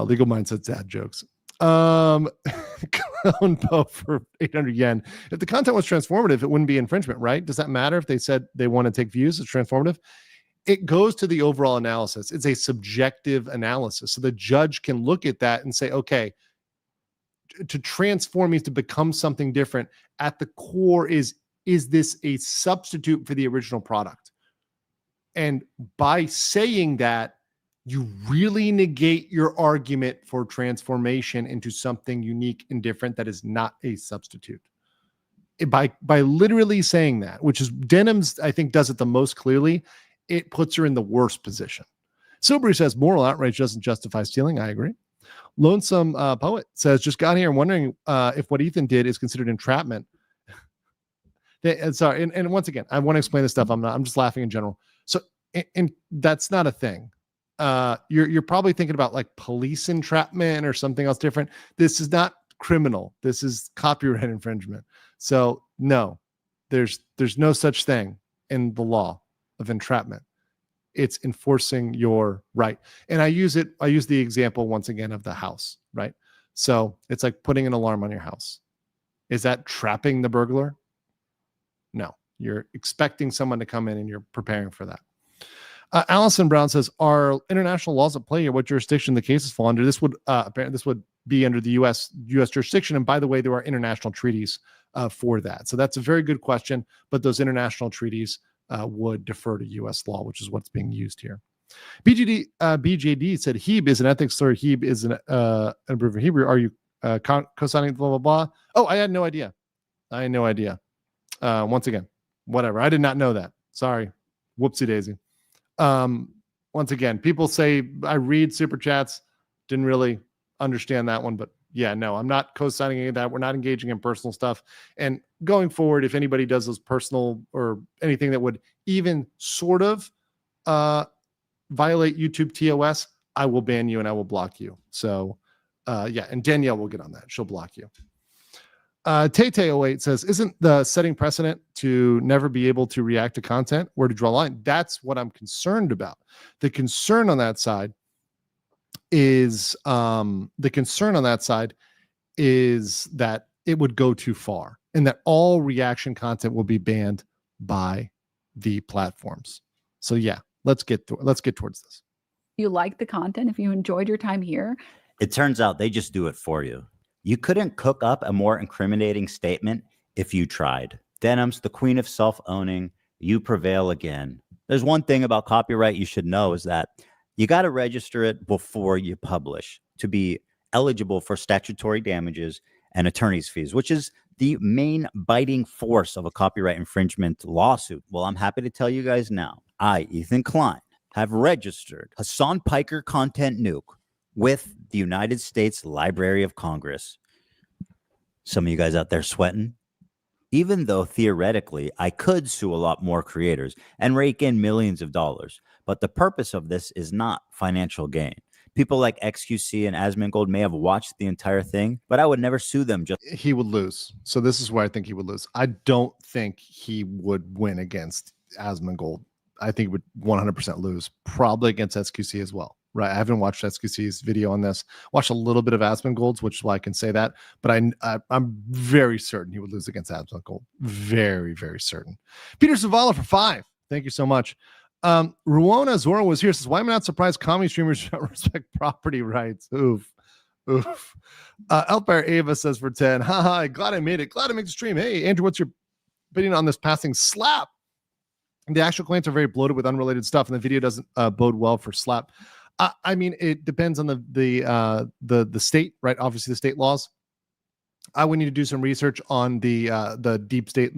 Legal Mindset dad jokes. Clone Poe for 800 yen. If the content was transformative, it wouldn't be infringement, right? Does that matter if they said they want to take views as transformative? It goes to the overall analysis. It's a subjective analysis. So the judge can look at that and say, okay, to transform means to become something different. At the core is this a substitute for the original product? And by saying that, you really negate your argument for transformation into something unique and different that is not a substitute. by literally saying that, which is Denim's, I think, does it the most clearly, it puts her in the worst position. Silbury says moral outrage doesn't justify stealing. I agree. Lonesome Poet says, just got here and wondering if what Ethan did is considered entrapment. Sorry, and once again, I want to explain this stuff. I'm just laughing in general. So, and that's not a thing. You're probably thinking about like police entrapment or something else different. This is not criminal. This is copyright infringement. So no, there's no such thing in the law of entrapment. It's enforcing your right. And I use the example once again of the house, right? So it's like putting an alarm on your house. Is that trapping the burglar? No, you're expecting someone to come in and you're preparing for that. Allison Brown says, are international laws at play here? What jurisdiction the cases fall under? This would be under the U.S. jurisdiction. And by the way, there are international treaties for that. So that's a very good question. But those international treaties would defer to U.S. law, which is what's being used here. BJD said Heb is an ethics slur. Heb is an improver Hebrew. Are you co-signing blah, blah, blah? Oh, I had no idea. Once again, whatever. I did not know that. Sorry. Whoopsie daisy. Once again, people say I read super chats. Didn't really understand that one, but yeah, no, I'm not co-signing any of that. We're not engaging in personal stuff. And going forward, if anybody does those personal or anything that would even sort of violate YouTube TOS, I will ban you and I will block you. So yeah, and Danielle will get on that. She'll block you. Tay08 says, isn't the setting precedent to never be able to react to content? Where to draw a line? That's what I'm concerned about. The concern on that side is that it would go too far and that all reaction content will be banned by the platforms. So yeah, let's get towards this.
You like the content, if you enjoyed your time here.
It turns out they just do it for you. You couldn't cook up a more incriminating statement if you tried. Denim's the queen of self-owning. You prevail again. There's one thing about copyright you should know is that you got to register it before you publish to be eligible for statutory damages and attorney's fees, which is the main biting force of a copyright infringement lawsuit. Well, I'm happy to tell you guys now, I, Ethan Klein, have registered Hassan Piker Content Nuke with the United States Library of Congress. Some of you guys out there sweating? Even though theoretically I could sue a lot more creators and rake in millions of dollars, but the purpose of this is not financial gain. People like XQC and Asmongold may have watched the entire thing, but I would never sue them.
He would lose. So this is where I think he would lose. I don't think he would win against Asmongold. I think he would 100% lose, probably against XQC as well. Right. I haven't watched XQC's video on this. Watched a little bit of Asmongold's, which is why I can say that. But I'm very certain he would lose against Asmongold. Very, very certain. Peter Zavala for 5. Thank you so much. Ruona Zora was here. Says, why am I not surprised comedy streamers don't respect property rights? Oof. Elfire Ava says for 10. Haha, glad I made it. Glad to make the stream. Hey, Andrew, what's your opinion on this passing slap? The actual claims are very bloated with unrelated stuff, and the video doesn't bode well for slap. I mean, it depends on the state, right? Obviously, the state laws. I would need to do some research on the deep state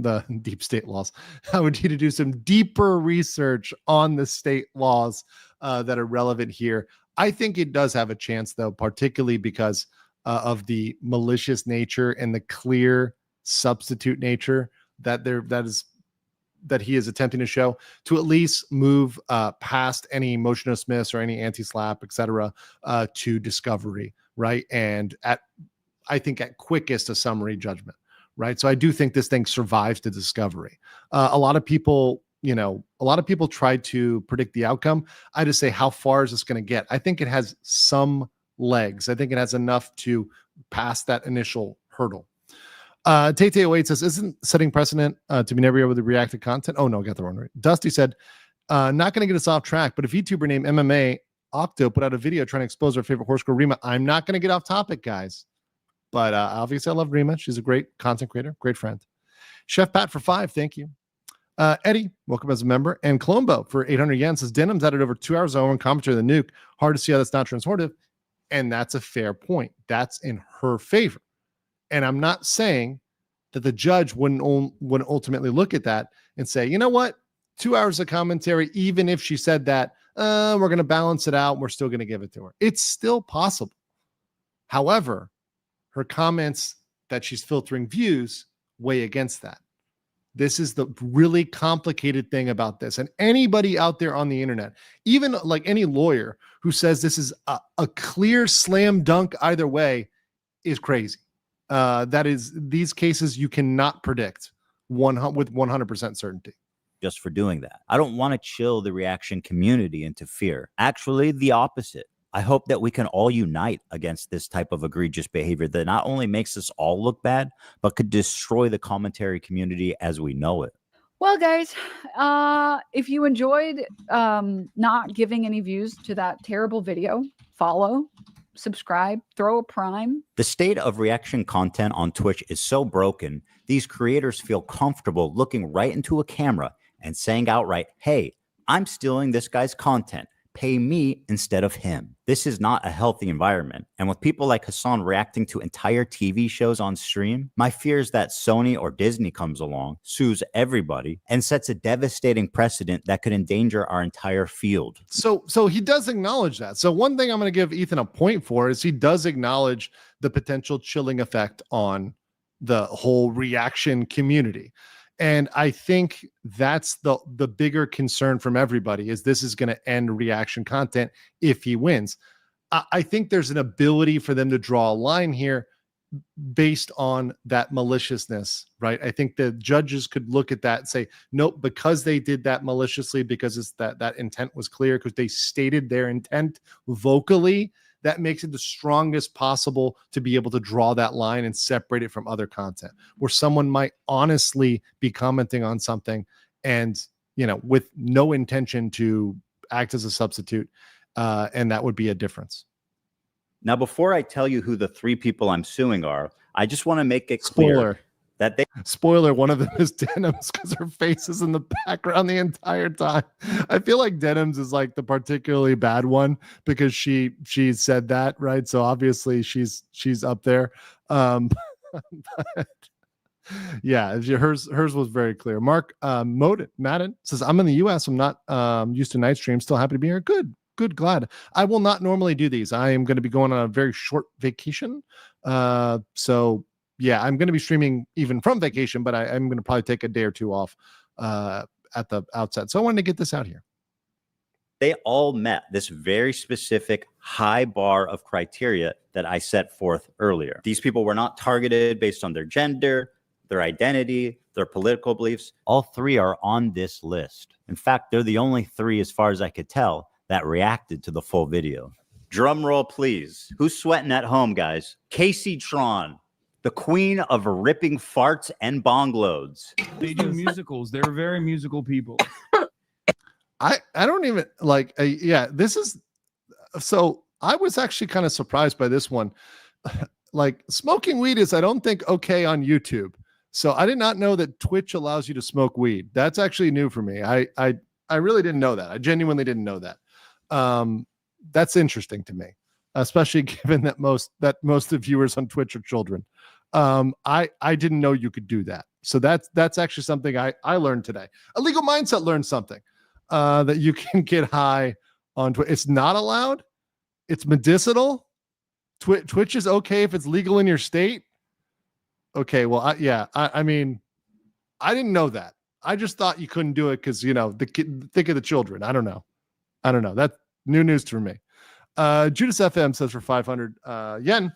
laws. I would need to do some deeper research on the state laws that are relevant here. I think it does have a chance, though, particularly because of the malicious nature and the clear substitute nature that he is attempting to show, to at least move past any motion of dismiss or any anti-slap, etc., to discovery, right? And I think at quickest a summary judgment, right? So I do think this thing survives to discovery. A lot of people try to predict the outcome. I just say, how far is this going to get? I think it has some legs. I think it has enough to pass that initial hurdle. Tay08 says, isn't setting precedent to be never able to react to content? Oh, no, I got the wrong right. Dusty said, not going to get us off track, but if YouTuber named MMA Octo put out a video trying to expose our favorite horse girl, Rima, I'm not going to get off topic, guys. But obviously, I love Rima. She's a great content creator, great friend. Chef Pat for 5, thank you. Eddie, welcome as a member. And Colombo for 800 yen says, Denim's added over 2 hours on commentary of the nuke. Hard to see how that's not transformative. And that's a fair point. That's in her favor. And I'm not saying that the judge wouldn't ultimately look at that and say, you know what, 2 hours of commentary, even if she said that, we're going to balance it out. We're still going to give it to her. It's still possible. However, her comments that she's filtering views weigh against that. This is the really complicated thing about this. And anybody out there on the internet, even like any lawyer who says this is a clear slam dunk either way, is crazy. That is, these cases you cannot predict with 100% certainty.
Just for doing that. I don't want to chill the reaction community into fear. Actually, the opposite. I hope that we can all unite against this type of egregious behavior that not only makes us all look bad, but could destroy the commentary community as we know it.
Well, guys, if you enjoyed not giving any views to that terrible video, follow, subscribe, throw a prime.
The state of reaction content on Twitch is so broken, these creators feel comfortable looking right into a camera and saying outright, hey, I'm stealing this guy's content. Pay me instead of him. This is not a healthy environment. And with people like Hassan reacting to entire TV shows on stream, my fear is that Sony or Disney comes along, sues everybody, and sets a devastating precedent that could endanger our entire field.
So he does acknowledge that. So one thing I'm going to give Ethan a point for is he does acknowledge the potential chilling effect on the whole reaction community. And I think that's the bigger concern from everybody is this is going to end reaction content if he wins. I think there's an ability for them to draw a line here based on that maliciousness, right? I think the judges could look at that and say, nope, because they did that maliciously, because it's that intent was clear, because they stated their intent vocally, that makes it the strongest possible to be able to draw that line and separate it from other content where someone might honestly be commenting on something and, with no intention to act as a substitute. And that would be a difference.
Now, before I tell you who the 3 people I'm suing are, I just want to make it clear that
Spoiler, one of them is Denims because her face is in the background the entire time. I feel like Denims is like the particularly bad one because she said that, right? So obviously she's up there. But yeah, hers was very clear. Mark Madden says, I'm in the US. I'm not used to night streams. Still happy to be here. Good, glad. I will not normally do these. I am going to be going on a very short vacation. So yeah, I'm going to be streaming even from vacation, but I'm going to probably take a day or two off at the outset. So I wanted to get this out here.
They all met this very specific high bar of criteria that I set forth earlier. These people were not targeted based on their gender, their identity, their political beliefs. All 3 are on this list. In fact, they're the only 3, as far as I could tell, that reacted to the full video. Drum roll, please. Who's sweating at home, guys? Casey Tron, the queen of ripping farts and bong loads.
They do musicals. They're very musical people.
I don't even like, this is, so I was actually kind of surprised by this one. Like smoking weed is, I don't think okay on YouTube. So I did not know that Twitch allows you to smoke weed. That's actually new for me. I really didn't know that. I genuinely didn't know that. That's interesting to me, especially given that most of the viewers on Twitch are children. I didn't know you could do that. So that's actually something I learned today. Illegal Mindset learned something that you can get high on Twitch. It's not allowed. It's medicinal. Twitch is okay if it's legal in your state. Okay, well, I mean, I didn't know that. I just thought you couldn't do it because think of the children. I don't know. That's new news to me. Judas FM says for 500 yen.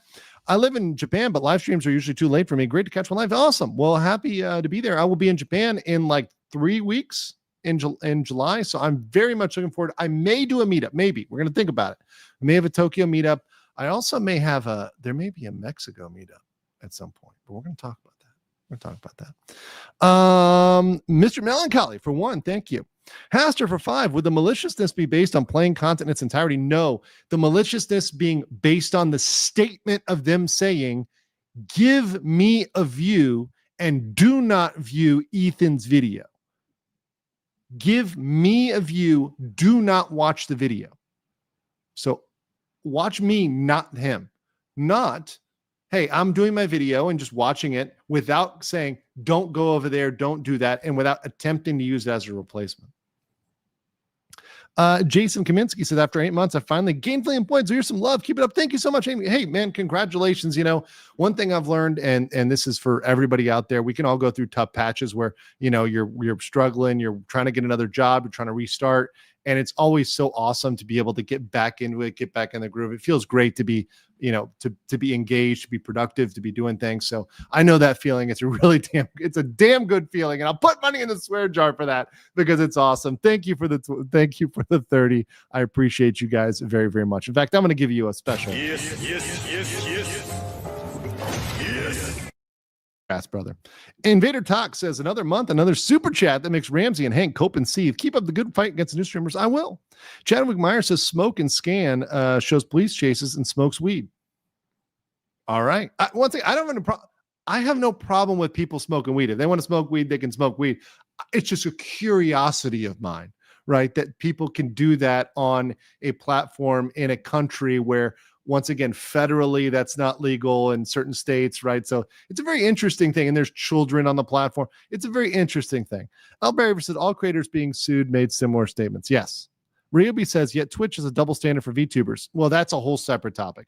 I live in Japan, but live streams are usually too late for me. Great to catch one live. Awesome. Well, happy to be there. I will be in Japan in like 3 weeks in July. So I'm very much looking forward. I may do a meetup. Maybe we're going to think about it. I may have a Tokyo meetup. I also may have there may be a Mexico meetup at some point, but we're going to talk about that. We're going to talk about that. Mr. Melancholy for 1. Thank you. Haster for 5. Would the maliciousness be based on playing content in its entirety? No. The maliciousness being based on the statement of them saying, give me a view and do not view Ethan's video. Give me a view. Do not watch the video. So watch me, not him. Not, hey, I'm doing my video and just watching it without saying, don't go over there, don't do that, and without attempting to use it as a replacement. Jason Kaminsky said, after 8 months, I finally gainfully employed. So here's some love. Keep it up. Thank you so much, Amy. Hey, man, congratulations. You know, one thing I've learned, and this is for everybody out there, we can all go through tough patches where, you know, you're struggling, you're trying to get another job, you're trying to restart. And it's always so awesome to be able to get back into it, get back in the groove. It feels great to be, you know, to be engaged, to be productive, to be doing things. So I know that feeling. It's a damn good feeling. And I'll put money in the swear jar for that because it's awesome. Thank you for the 30. I appreciate you guys very, very much. In fact, I'm going to give you a special. Yes. Brother. Invader Talk says, another month, another super chat that makes Ramsey and Hank cope and seethe. Keep up the good fight against the new streamers. I will. Chadwick Meyer says, smoke and scan shows police chases and smokes weed. All right. One thing, I have no problem with people smoking weed. If they want to smoke weed, they can smoke weed. It's just a curiosity of mine, right? That people can do that on a platform in a country where, once again, federally, that's not legal in certain states, right? So it's a very interesting thing. And there's children on the platform. It's a very interesting thing. Al Barry said, all creators being sued made similar statements. Yes. Ryobi says, yet Twitch is a double standard for VTubers. Well, that's a whole separate topic.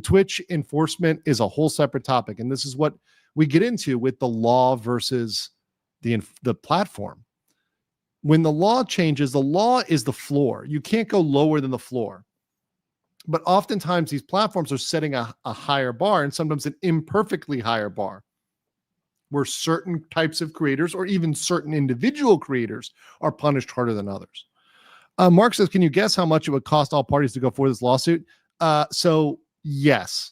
Twitch enforcement is a whole separate topic. And this is what we get into with the law versus the platform. When the law changes, the law is the floor. You can't go lower than the floor. But oftentimes these platforms are setting a higher bar, and sometimes an imperfectly higher bar, where certain types of creators or even certain individual creators are punished harder than others. Mark says, can you guess how much it would cost all parties to go for this lawsuit? So yes.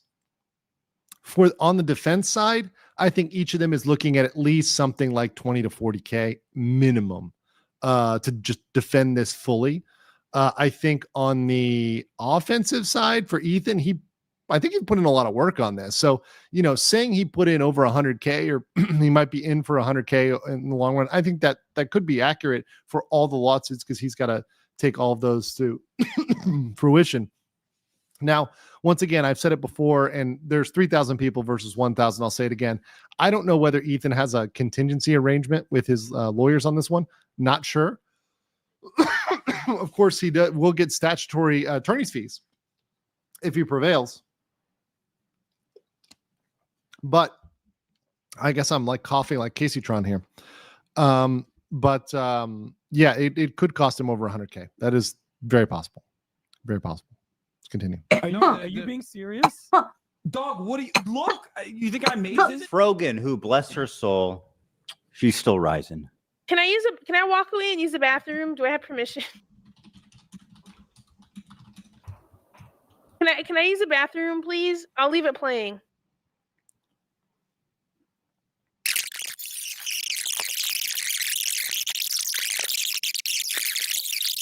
On the defense side, I think each of them is looking at least something like 20 to 40K minimum to just defend this fully. I think on the offensive side for Ethan, I think he put in a lot of work on this. So, you know, saying he put in over 100K or he might be in for 100K in the long run, I think that could be accurate for all the lawsuits because he's got to take all of those to fruition. Now, once again, I've said it before, and there's 3,000 people versus 1,000. I'll say it again. I don't know whether Ethan has a contingency arrangement with his lawyers on this one. Not sure. Of course, he will get statutory attorney's fees if he prevails. But I guess I'm like coughing like Casey Tron here. Yeah, it could cost him over 100K. That is very possible. Very possible. Let's continue.
Are you being serious? Dog, what do you look? You think I made this?
Frogan, who bless her soul, she's still rising.
Can I walk away and use the bathroom? Do I have permission? Can I use the bathroom, please? I'll leave it playing.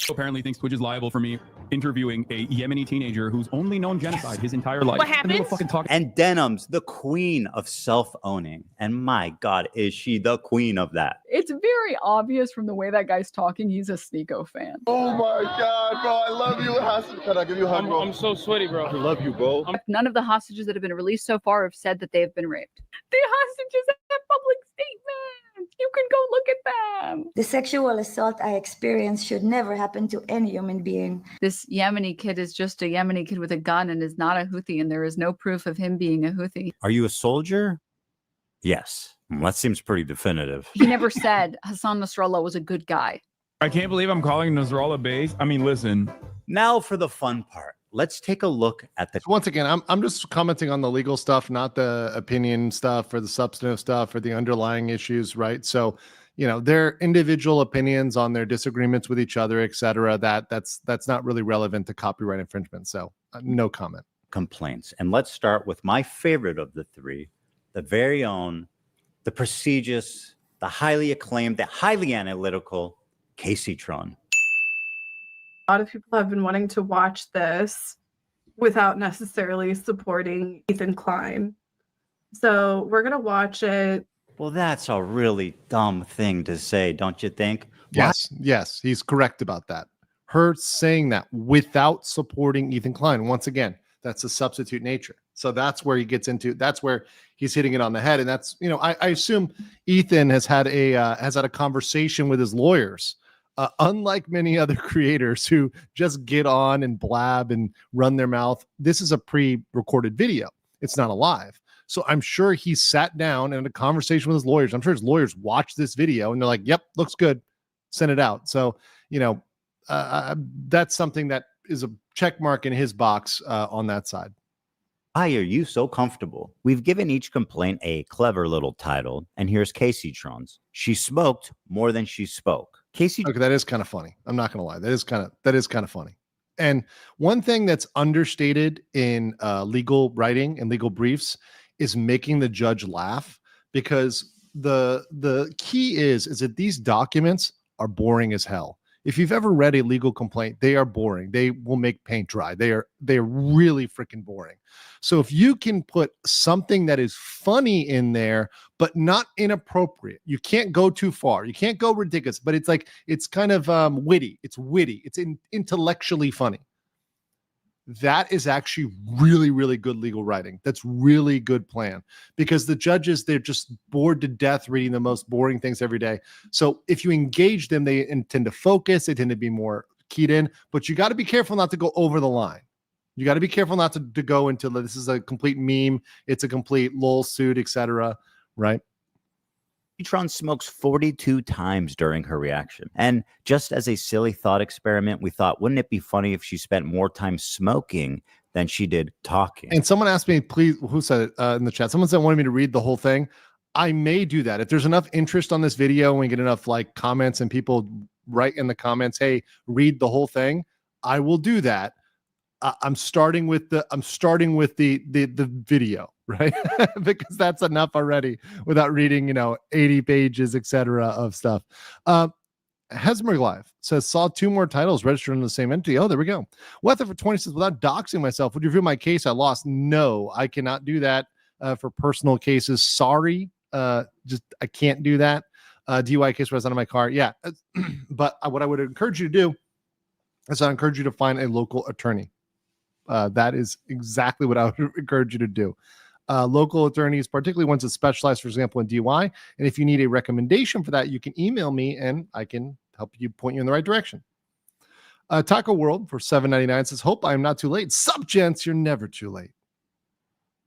Apparently thinks Twitch is liable for me interviewing a Yemeni teenager who's only known genocide his entire life.
What happened?
And Denim's the queen of self-owning. And my God, is she the queen of that?
It's very obvious from the way that guy's talking. He's a Sneeko fan.
Oh my God, bro. I love you. Can I give you a hug, bro?
I'm so sweaty, bro.
I love you, bro.
None of the hostages that have been released so far have said that they have been raped. The hostages have public statements. You can go look at them.
The sexual assault I experienced should never happen to any human being.
This Yemeni kid is just a Yemeni kid with a gun and is not a Houthi, and there is no proof of him being a Houthi.
Are you a soldier? Yes. That seems pretty definitive.
He never said Hassan Nasrallah was a good guy.
I can't believe I'm calling Nasrallah base. I mean, listen.
Now for the fun part. Let's take a look at the.
Once again, I'm just commenting on the legal stuff, not the opinion stuff or the substantive stuff or the underlying issues, right? So, you know, their individual opinions on their disagreements with each other, et cetera, that's not really relevant to copyright infringement. So no comment.
Complaints. And let's start with my favorite of the three, the very own, the prestigious, the highly acclaimed, the highly analytical Casey Tron.
A lot of people have been wanting to watch this without necessarily supporting Ethan Klein. So we're going to watch it.
Well, that's a really dumb thing to say, don't you think?
Yes, he's correct about that. Her saying that without supporting Ethan Klein, once again, that's a substitute nature. So that's where he gets into. That's where he's hitting it on the head, and that's I assume Ethan has had a conversation with his lawyers. Unlike many other creators who just get on and blab and run their mouth, this is a pre-recorded video. It's not a live. So I'm sure he sat down and had a conversation with his lawyers. I'm sure his lawyers watched this video and they're like, "Yep, looks good. Send it out." So that's something that is a check mark in his box on that side.
Why are you so comfortable? We've given each complaint a clever little title, and here's Casey Tron's. She smoked more than she spoke. Casey.
Okay, that is kind of funny. I'm not gonna lie. That is kind of funny. And one thing that's understated in legal writing and legal briefs is making the judge laugh, because the key is that these documents are boring as hell. If you've ever read a legal complaint, they are boring. They will make paint dry. They are really freaking boring. So if you can put something that is funny in there, but not inappropriate, you can't go too far. You can't go ridiculous, but it's kind of witty. It's witty. It's intellectually funny. That is actually really, really good legal writing. That's really good plan, because the judges, they're just bored to death reading the most boring things every day. So if you engage them, they tend to focus. They tend to be more keyed in, but you got to be careful not to go over the line. You got to be careful not to go into this is a complete meme. It's a complete lol suit, etc. Right?
Tron smokes 42 times during her reaction. And just as a silly thought experiment, we thought, wouldn't it be funny if she spent more time smoking than she did talking?
And someone asked me, please, who said it in the chat? Someone said wanted me to read the whole thing. I may do that. If there's enough interest on this video and we get enough comments and people write in the comments, hey, read the whole thing, I will do that. I'm starting with the video, right? Because that's enough already without reading 80 pages, etc. of stuff. Hesmerg Live says, saw 2 more titles registered in the same entity. Oh, there we go. Weather for 20 says, without doxing myself, would you review my case? I lost. No, I cannot do that for personal cases. Sorry, just I can't do that. DUI case was out of my car. Yeah, but what I would encourage you to do is I encourage you to find a local attorney. That is exactly what I would encourage you to do. Local attorneys, particularly ones that specialize, for example, in DUI. And if you need a recommendation for that, you can email me and I can help you, point you in the right direction. Taco World for $7.99 says, hope I'm not too late. Sup, gents, you're never too late.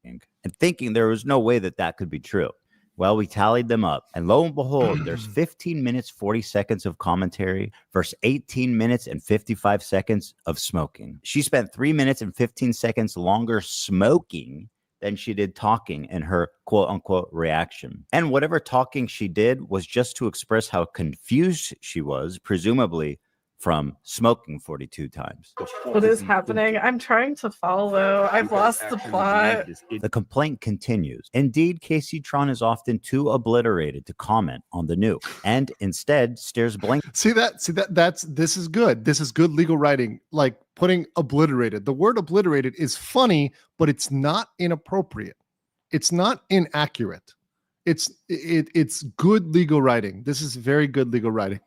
And thinking there was no way that could be true. Well, we tallied them up, and lo and behold, there's 15 minutes, 40 seconds of commentary versus 18 minutes and 55 seconds of smoking. She spent 3 minutes and 15 seconds longer smoking than she did talking in her quote-unquote reaction. And whatever talking she did was just to express how confused she was, presumably from smoking 42 times.
What is happening? I'm trying to follow. I've lost the plot.
The complaint continues. Indeed, Casey Tron is often too obliterated to comment on the new, and instead stares blank.
This is good. This is good legal writing. Like putting obliterated. The word obliterated is funny, but it's not inappropriate. It's not inaccurate. It's good legal writing. This is very good legal writing.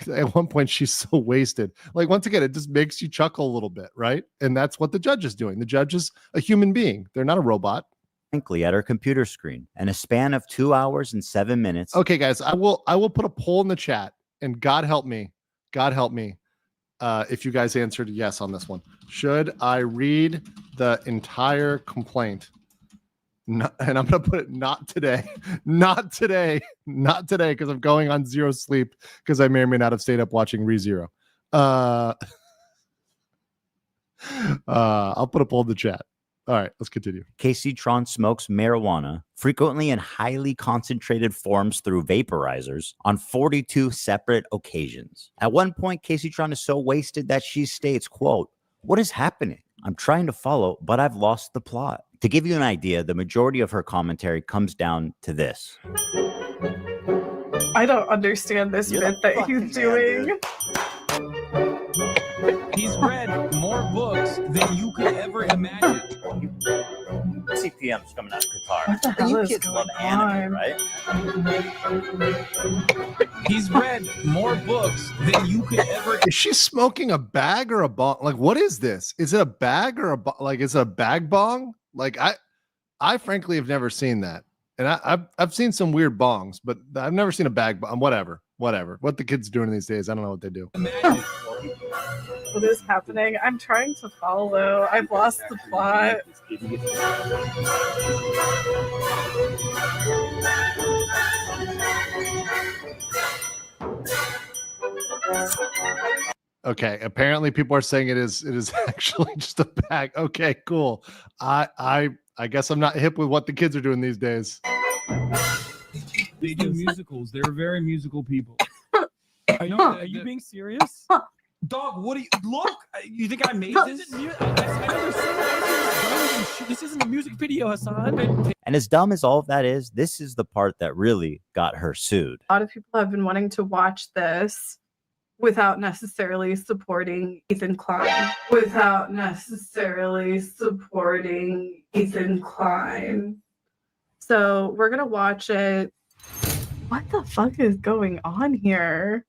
At one point she's so wasted, once again, it just makes you chuckle a little bit, right? And that's what the judge is doing. The judge is a human being. They're not a robot.
Frankly, at her computer screen, and a span of 2 hours and 7 minutes.
Okay, guys, I will put a poll in the chat, and God help me if you guys answered yes on this one. Should I read the entire complaint? No, and I'm going to put it not today, because I'm going on zero sleep because I may or may not have stayed up watching ReZero. I'll put a poll in the chat. All right, let's continue.
Casey Tron smokes marijuana, frequently in highly concentrated forms through vaporizers, on 42 separate occasions. At one point, Casey Tron is so wasted that she states, quote, "What is happening? I'm trying to follow, but I've lost the plot." To give you an idea, the majority of her commentary comes down to this.
I don't understand this bit that he's doing.
He's read more books than you could ever imagine.
Cardi PM's coming out of Qatar.
What the hell
You
is
kids love
going
anime,
on?
right?
He's read more books than you could ever.
Is she smoking a bag or a bong? Like, what is this? Is it a bag or a like? Is it a bag bong? Like, I frankly have never seen that, and I've seen some weird bongs, but I've never seen a bag bong. Whatever. What the kids doing these days? I don't know what they do.
What is happening? I'm trying to follow. I've lost the plot.
Okay, apparently people are saying it is actually just a bag. Okay, cool. I guess I'm not hip with what the kids are doing these days.
They do musicals. They're very musical people. Are you being serious? Dog, what do you look? You think I made this? This isn't a music video, Hassan.
And as dumb as all of that is, this is the part that really got her sued.
A lot of people have been wanting to watch this without necessarily supporting Ethan Klein. So we're going to watch it. What the fuck is going on here?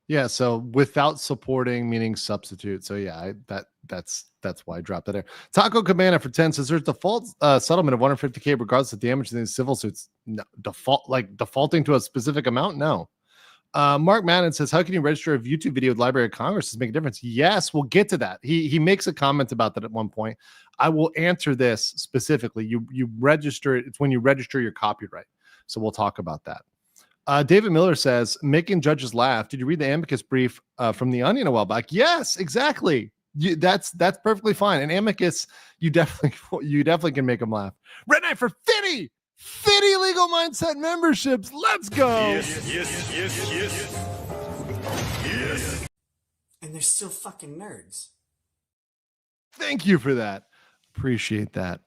Yeah, so without supporting meaning substitute. So yeah, that's why I dropped it there. Taco Cabana for 10 says there's default settlement of 150K regardless of damage in these civil suits. No, defaulting to a specific amount? No. Mark Madden says, how can you register a YouTube video with Library of Congress to make a difference? Yes, we'll get to that. He makes a comment about that at one point. I will answer this specifically. You register it. It's when you register your copyright. So we'll talk about that. David Miller says, making judges laugh. Did you read the amicus brief from The Onion a while back? Yes, exactly. That's perfectly fine. And amicus, you definitely can make them laugh. Red Knight for 50 legal mindset memberships. Let's go.
Yes. And they're still fucking nerds.
Thank you for that. Appreciate that.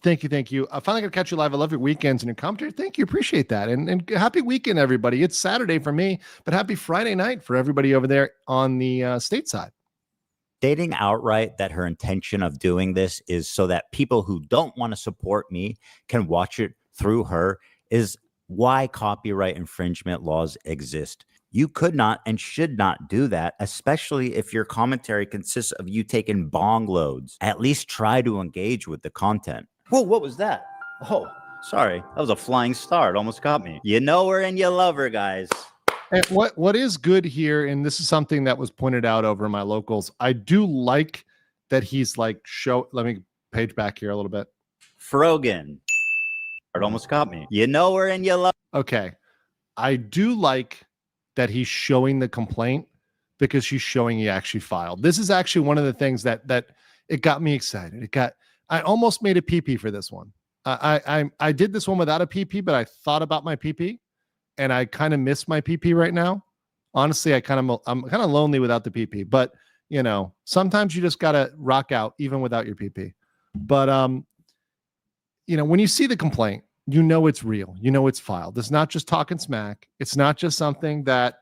Thank you. I finally got to catch you live. I love your weekends and your commentary. Thank you. Appreciate that. And happy weekend, everybody. It's Saturday for me, but happy Friday night for everybody over there on the stateside.
Stating outright that her intention of doing this is so that people who don't want to support me can watch it through her is why copyright infringement laws exist. You could not and should not do that, especially if your commentary consists of you taking bong loads. At least try to engage with the content. Whoa, what was that? Oh, sorry. That was a flying star. It almost got me. You know her and you love her, guys.
And what is good here, and this is something that was pointed out over my locals, I do like that he's like, let me page back here a little bit.
Frogan. It almost got me. You know her and you love.
Okay. I do like that he's showing the complaint because she's showing he actually filed. This is actually one of the things that it got me excited. I almost made a PP for this one. I did this one without a PP, but I thought about my PP and I kind of miss my PP right now. Honestly, I'm kind of lonely without the PP, but you know, sometimes you just got to rock out even without your PP. But you know, when you see the complaint, you know it's real. You know it's filed. It's not just talking smack. It's not just something that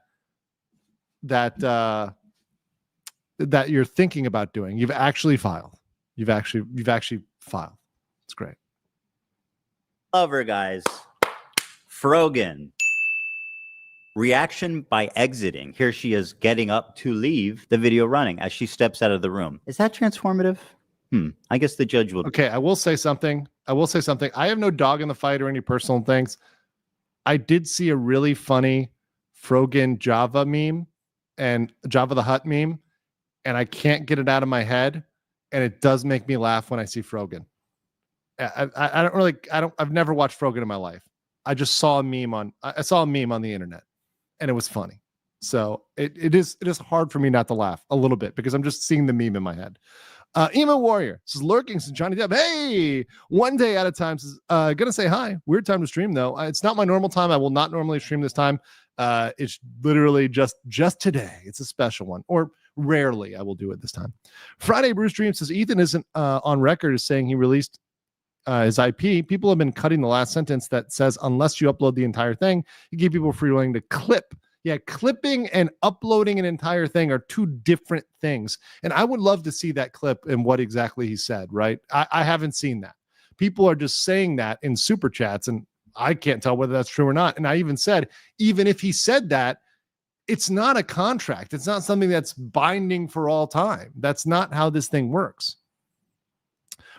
you're thinking about doing. You've actually filed. You've actually filed. It's great.
Love her, guys. Frogan. Reaction by exiting. Here she is getting up to leave the video running as she steps out of the room. Is that transformative? I guess the judge will.
Okay, I will say something. I have no dog in the fight or any personal things. I did see a really funny Frogan Java meme and Java the Hutt meme, and I can't get it out of my head. And it does make me laugh when I see Frogan. I've never watched Frogan in my life. I just saw a meme on the internet, and it was funny. So it is hard for me not to laugh a little bit because I'm just seeing the meme in my head. Emo Warrior says, lurking since Johnny Depp. Hey, one day at a time. Says, gonna say hi. Weird time to stream though. It's not my normal time. I will not normally stream this time. It's literally just today. It's a special one, or rarely I will do it this time. Friday Bruce Dream says Ethan isn't on record as saying he released his IP. People have been cutting the last sentence that says unless you upload the entire thing, you give people free reign to clip. Yeah, clipping and uploading an entire thing are two different things. And I would love to see that clip and what exactly he said, right? I haven't seen that People are just saying that in super chats, and I can't tell whether that's true or not. And I even said, even if he said that, it's not a contract. It's not something that's binding for all time. That's not how this thing works.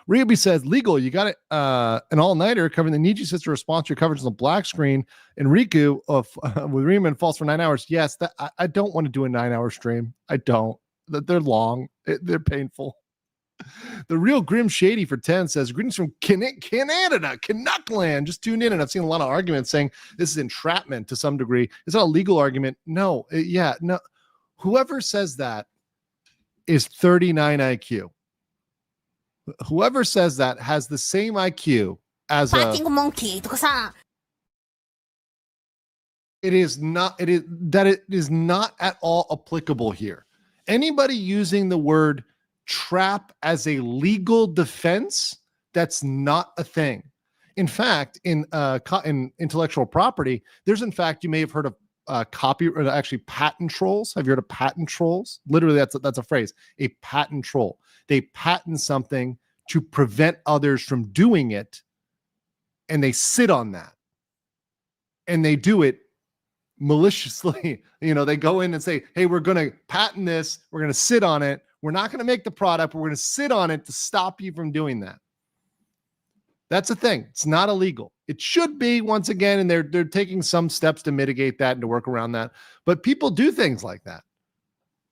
Ryobi says, legal, you got it. An all-nighter covering the Niji sister sponsor coverage on the black screen. And Riku with Riemann falls for 9 hours. Yes, I don't want to do a 9-hour stream. I don't. They're long. They're painful. The real Grim Shady for 10 says, greetings from Canada, Canuckland. Just tuned in, and I've seen a lot of arguments saying this is entrapment to some degree. It's not a legal argument. No. No. Whoever says that is 39 IQ. Whoever says that has the same IQ as a monkey. It is not at all applicable here. Anybody using the word trap as a legal defense, that's not a thing. In fact, in intellectual property, there's in fact, you may have heard of patent trolls. Have you heard of patent trolls? Literally, that's a phrase, a patent troll. They patent something to prevent others from doing it, and they sit on that. And they do it maliciously. They go in and say, hey, we're going to patent this. We're going to sit on it. We're not going to make the product, but we're going to sit on it to stop you from doing that. That's a thing. It's not illegal. It should be, once again, and they're taking some steps to mitigate that and to work around that. But people do things like that.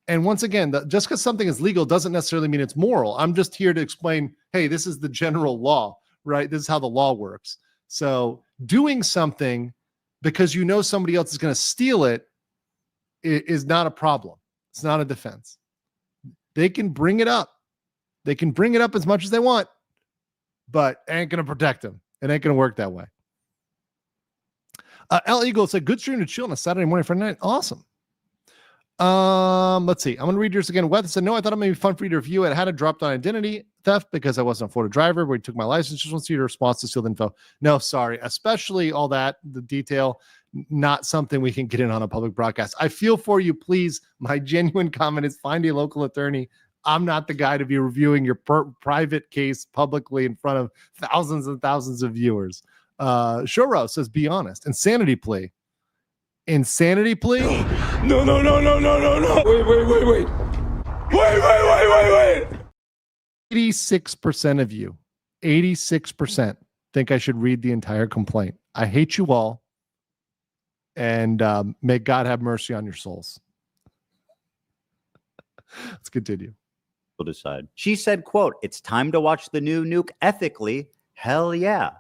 And once again, just because something is legal doesn't necessarily mean it's moral. I'm just here to explain, hey, this is the general law, right? This is how the law works. So doing something because you know somebody else is going to steal it is not a problem. It's not a defense. They can bring it up. They can bring it up as much as they want, but it ain't going to protect them. It ain't going to work that way. L Eagle said, good stream to chill on a Saturday morning, Friday night. Awesome. Let's see. I'm going to read yours again. Weather said, no, I thought it might be fun for you to review it. I had a dropped on identity theft because I wasn't a Florida driver, but he took my license. Just want to see your response to sealed info. No, sorry. Especially all that, the detail, not something we can get in on a public broadcast. I feel for you. Please. My genuine comment is find a local attorney. I'm not the guy to be reviewing your private case publicly in front of thousands and thousands of viewers. Shoro says, be honest. Insanity plea. Insanity plea?
No. Wait.
86% of you, 86% think I should read the entire complaint. I hate you all. And may God have mercy on your souls. Let's continue.
We'll decide. She said, quote, it's time to watch the new Nuke ethically. Hell yeah.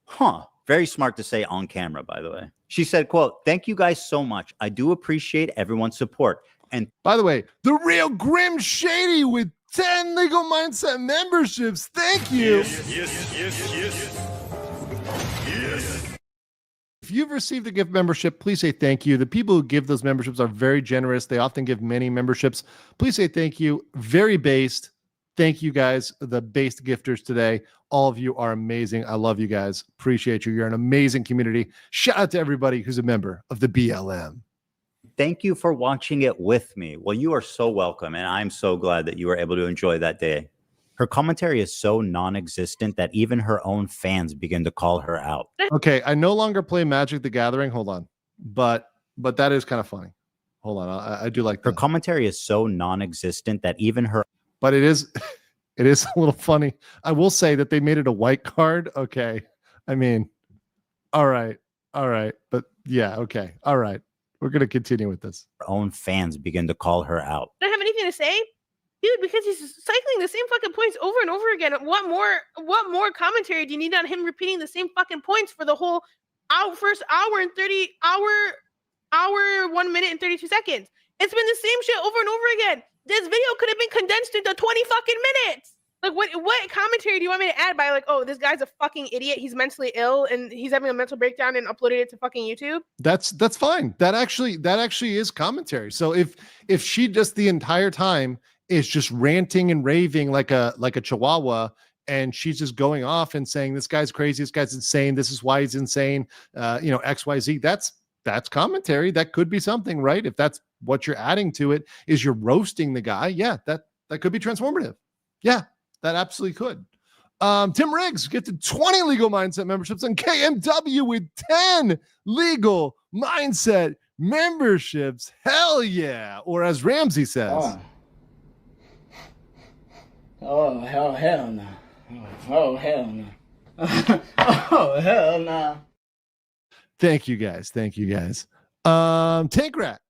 Huh. Very smart to say on camera, by the way. She said, quote, thank you guys so much. I do appreciate everyone's support. And
by the way, the real Grim Shady with 10 Legal Mindset memberships. Thank you. Yes. If you've received a gift membership, please say thank you. The people who give those memberships are very generous. They often give many memberships. Please say thank you. Very based. Thank you guys, the based gifters today. All of you are amazing. I love you guys. Appreciate you. You're an amazing community. Shout out to everybody who's a member of the BLM.
Thank you for watching it with me. Well, you are so welcome, and I'm so glad that you were able to enjoy that day. Her commentary is so non-existent that even her own fans begin to call her out.
Okay, I no longer play Magic the Gathering. Hold on. But that is kind of funny. Hold on. I do like that.
Her commentary is so non-existent that even her...
But it is a little funny. I will say that they made it a white card. Okay. I mean, all right. But yeah, okay. All right. We're going to continue with this.
Her own fans begin to call her out.
I don't have anything to say, dude, because he's cycling the same fucking points over and over again. What more commentary do you need on him repeating the same fucking points for the whole first hour and 1 minute and 32 seconds? It's been the same shit over and over again. This video could have been condensed into 20 fucking minutes. Like, what commentary do you want me to add by, like, oh, this guy's a fucking idiot, he's mentally ill, and he's having a mental breakdown and uploaded it to fucking YouTube?
That's fine. That actually is commentary. So if she just the entire time is just ranting and raving like a chihuahua, and she's just going off and saying this guy's crazy, this guy's insane, this is why he's insane, XYZ, that's commentary. That could be something, right? If that's what you're adding to it is you're roasting the guy. Yeah, that could be transformative. Yeah, that absolutely could. Tim Riggs gifted 20 legal mindset memberships, and KMW with 10 legal mindset memberships. Hell yeah. Or as Ramsey says.
Oh, hell no. Oh, hell no. Oh, hell no.
Thank you guys. Thank you guys. Tank Rat,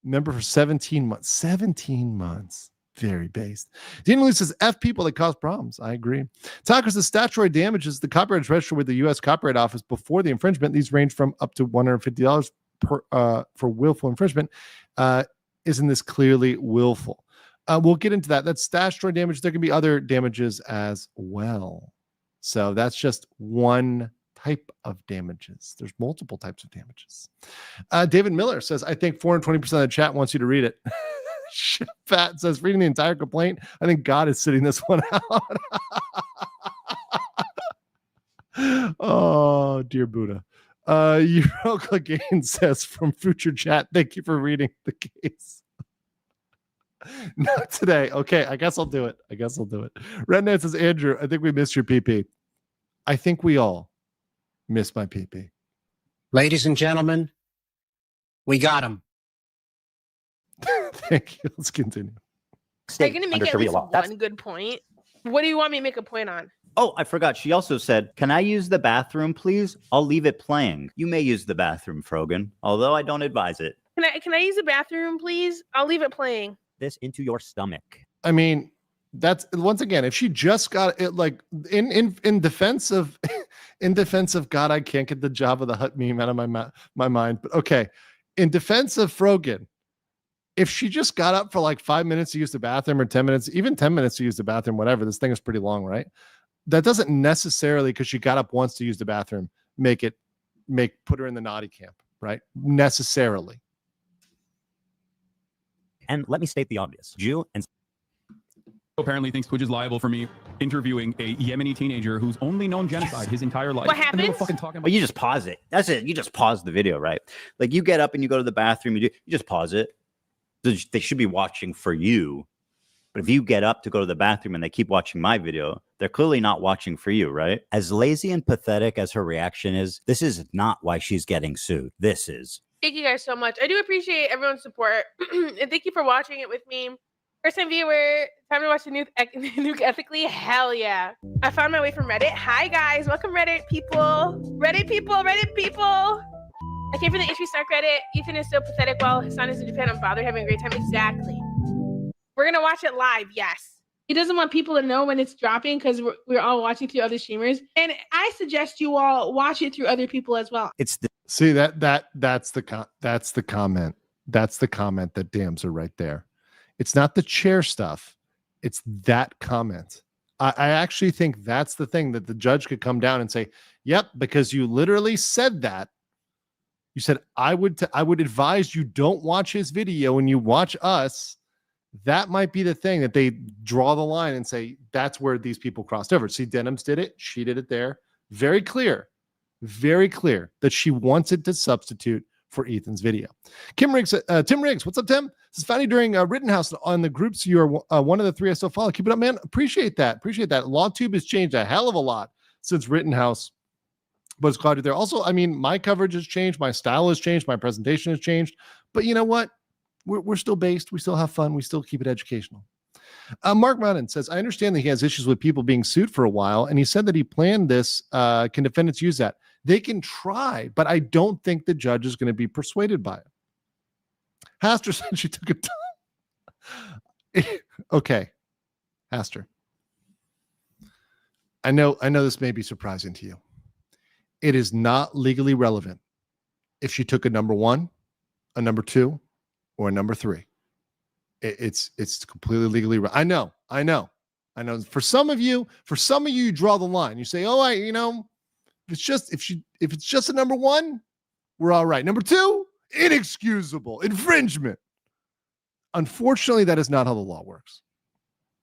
member for 17 months. 17 months. Very based. Dean Lee says, F people that cause problems. I agree. Tucker says, statutory damages. The copyright is registered with the U.S. Copyright Office before the infringement. These range from up to $150 per for willful infringement. Isn't this clearly willful? We'll get into that. That's statutory damage. There can be other damages as well. So that's just one type of damages. There's multiple types of damages. David Miller says, I think 420% of the chat wants you to read it. Fat says, reading the entire complaint, I think God is sitting this one out. Oh, dear Buddha. Euroka Gain says, from future chat, thank you for reading the case. Not today. Okay, I guess I'll do it. Rednet says, Andrew, I think we missed your PP. I think we all miss my PP.
Ladies and gentlemen, we got him.
Thank you. Let's continue.
I'm going to make at least one good point. What do you want me to make a point on?
Oh, I forgot. She also said, can I use the bathroom, please? I'll leave it playing. You may use the bathroom, Frogan, although I don't advise it.
Can I use the bathroom, please? I'll leave it playing.
This into your stomach.
I mean, that's once again, if she just got it, like in defense of God, I can't get the Jabba the Hutt meme out of my mind. But okay, in defense of Frogan, if she just got up for like 5 minutes to use the bathroom or 10 minutes, even 10 minutes to use the bathroom, whatever, this thing is pretty long, right? That doesn't necessarily, because she got up once to use the bathroom, put her in the naughty camp, right? Necessarily.
And let me state the obvious. Jew and
apparently thinks Twitch is liable for me interviewing a Yemeni teenager who's only known genocide his entire life.
What happens?
Well, you just pause it. That's it. You just pause the video, right? Like you get up and you go to the bathroom, you just pause it. They should be watching for you. But if you get up to go to the bathroom and they keep watching my video, they're clearly not watching for you, right? As lazy and pathetic as her reaction is, this is not why she's getting sued. This is.
Thank you guys so much. I do appreciate everyone's support. And thank you for watching it with me. First time viewer, time to watch the nuke ethically. Hell yeah. I found my way from Reddit. Hi guys, welcome Reddit people. Reddit people. I came from the HP Snark Reddit. Ethan is so pathetic while his son is in Japan. I'm bothered having a great time. Exactly. We're going to watch it live. Yes. He doesn't want people to know when it's dropping because we're all watching through other streamers. And I suggest you all watch it through other people as well.
See that's the comment. That's the comment that damns her right there. It's not the chair stuff. It's that comment. I actually think that's the thing that the judge could come down and say, yep, because you literally said that. You said, I would advise you don't watch his video and you watch us. That might be the thing that they draw the line and say, that's where these people crossed over. See, Denims did it. She did it there. Very clear that she wanted to substitute for Ethan's video. Tim Riggs, what's up, Tim? This is funny during Rittenhouse on the groups. You are one of the three I still follow. Keep it up, man. Appreciate that. LawTube has changed a hell of a lot since Rittenhouse. But it's glad you're there. Also, I mean, my coverage has changed. My style has changed. My presentation has changed. But you know what? We're still based. We still have fun. We still keep it educational. Mark Mountain says, I understand that he has issues with people being sued for a while. And he said that he planned this. Can defendants use that? They can try, but I don't think the judge is going to be persuaded by it. Haster said she took a time. Okay. Haster. I know this may be surprising to you. It is not legally relevant if she took a number 1, a number 2, or a number 3. It's completely legally. I know. For some of you, you draw the line. You say, "Oh, if it's just a number 1, we're all right. Number 2, inexcusable infringement." Unfortunately, that is not how the law works.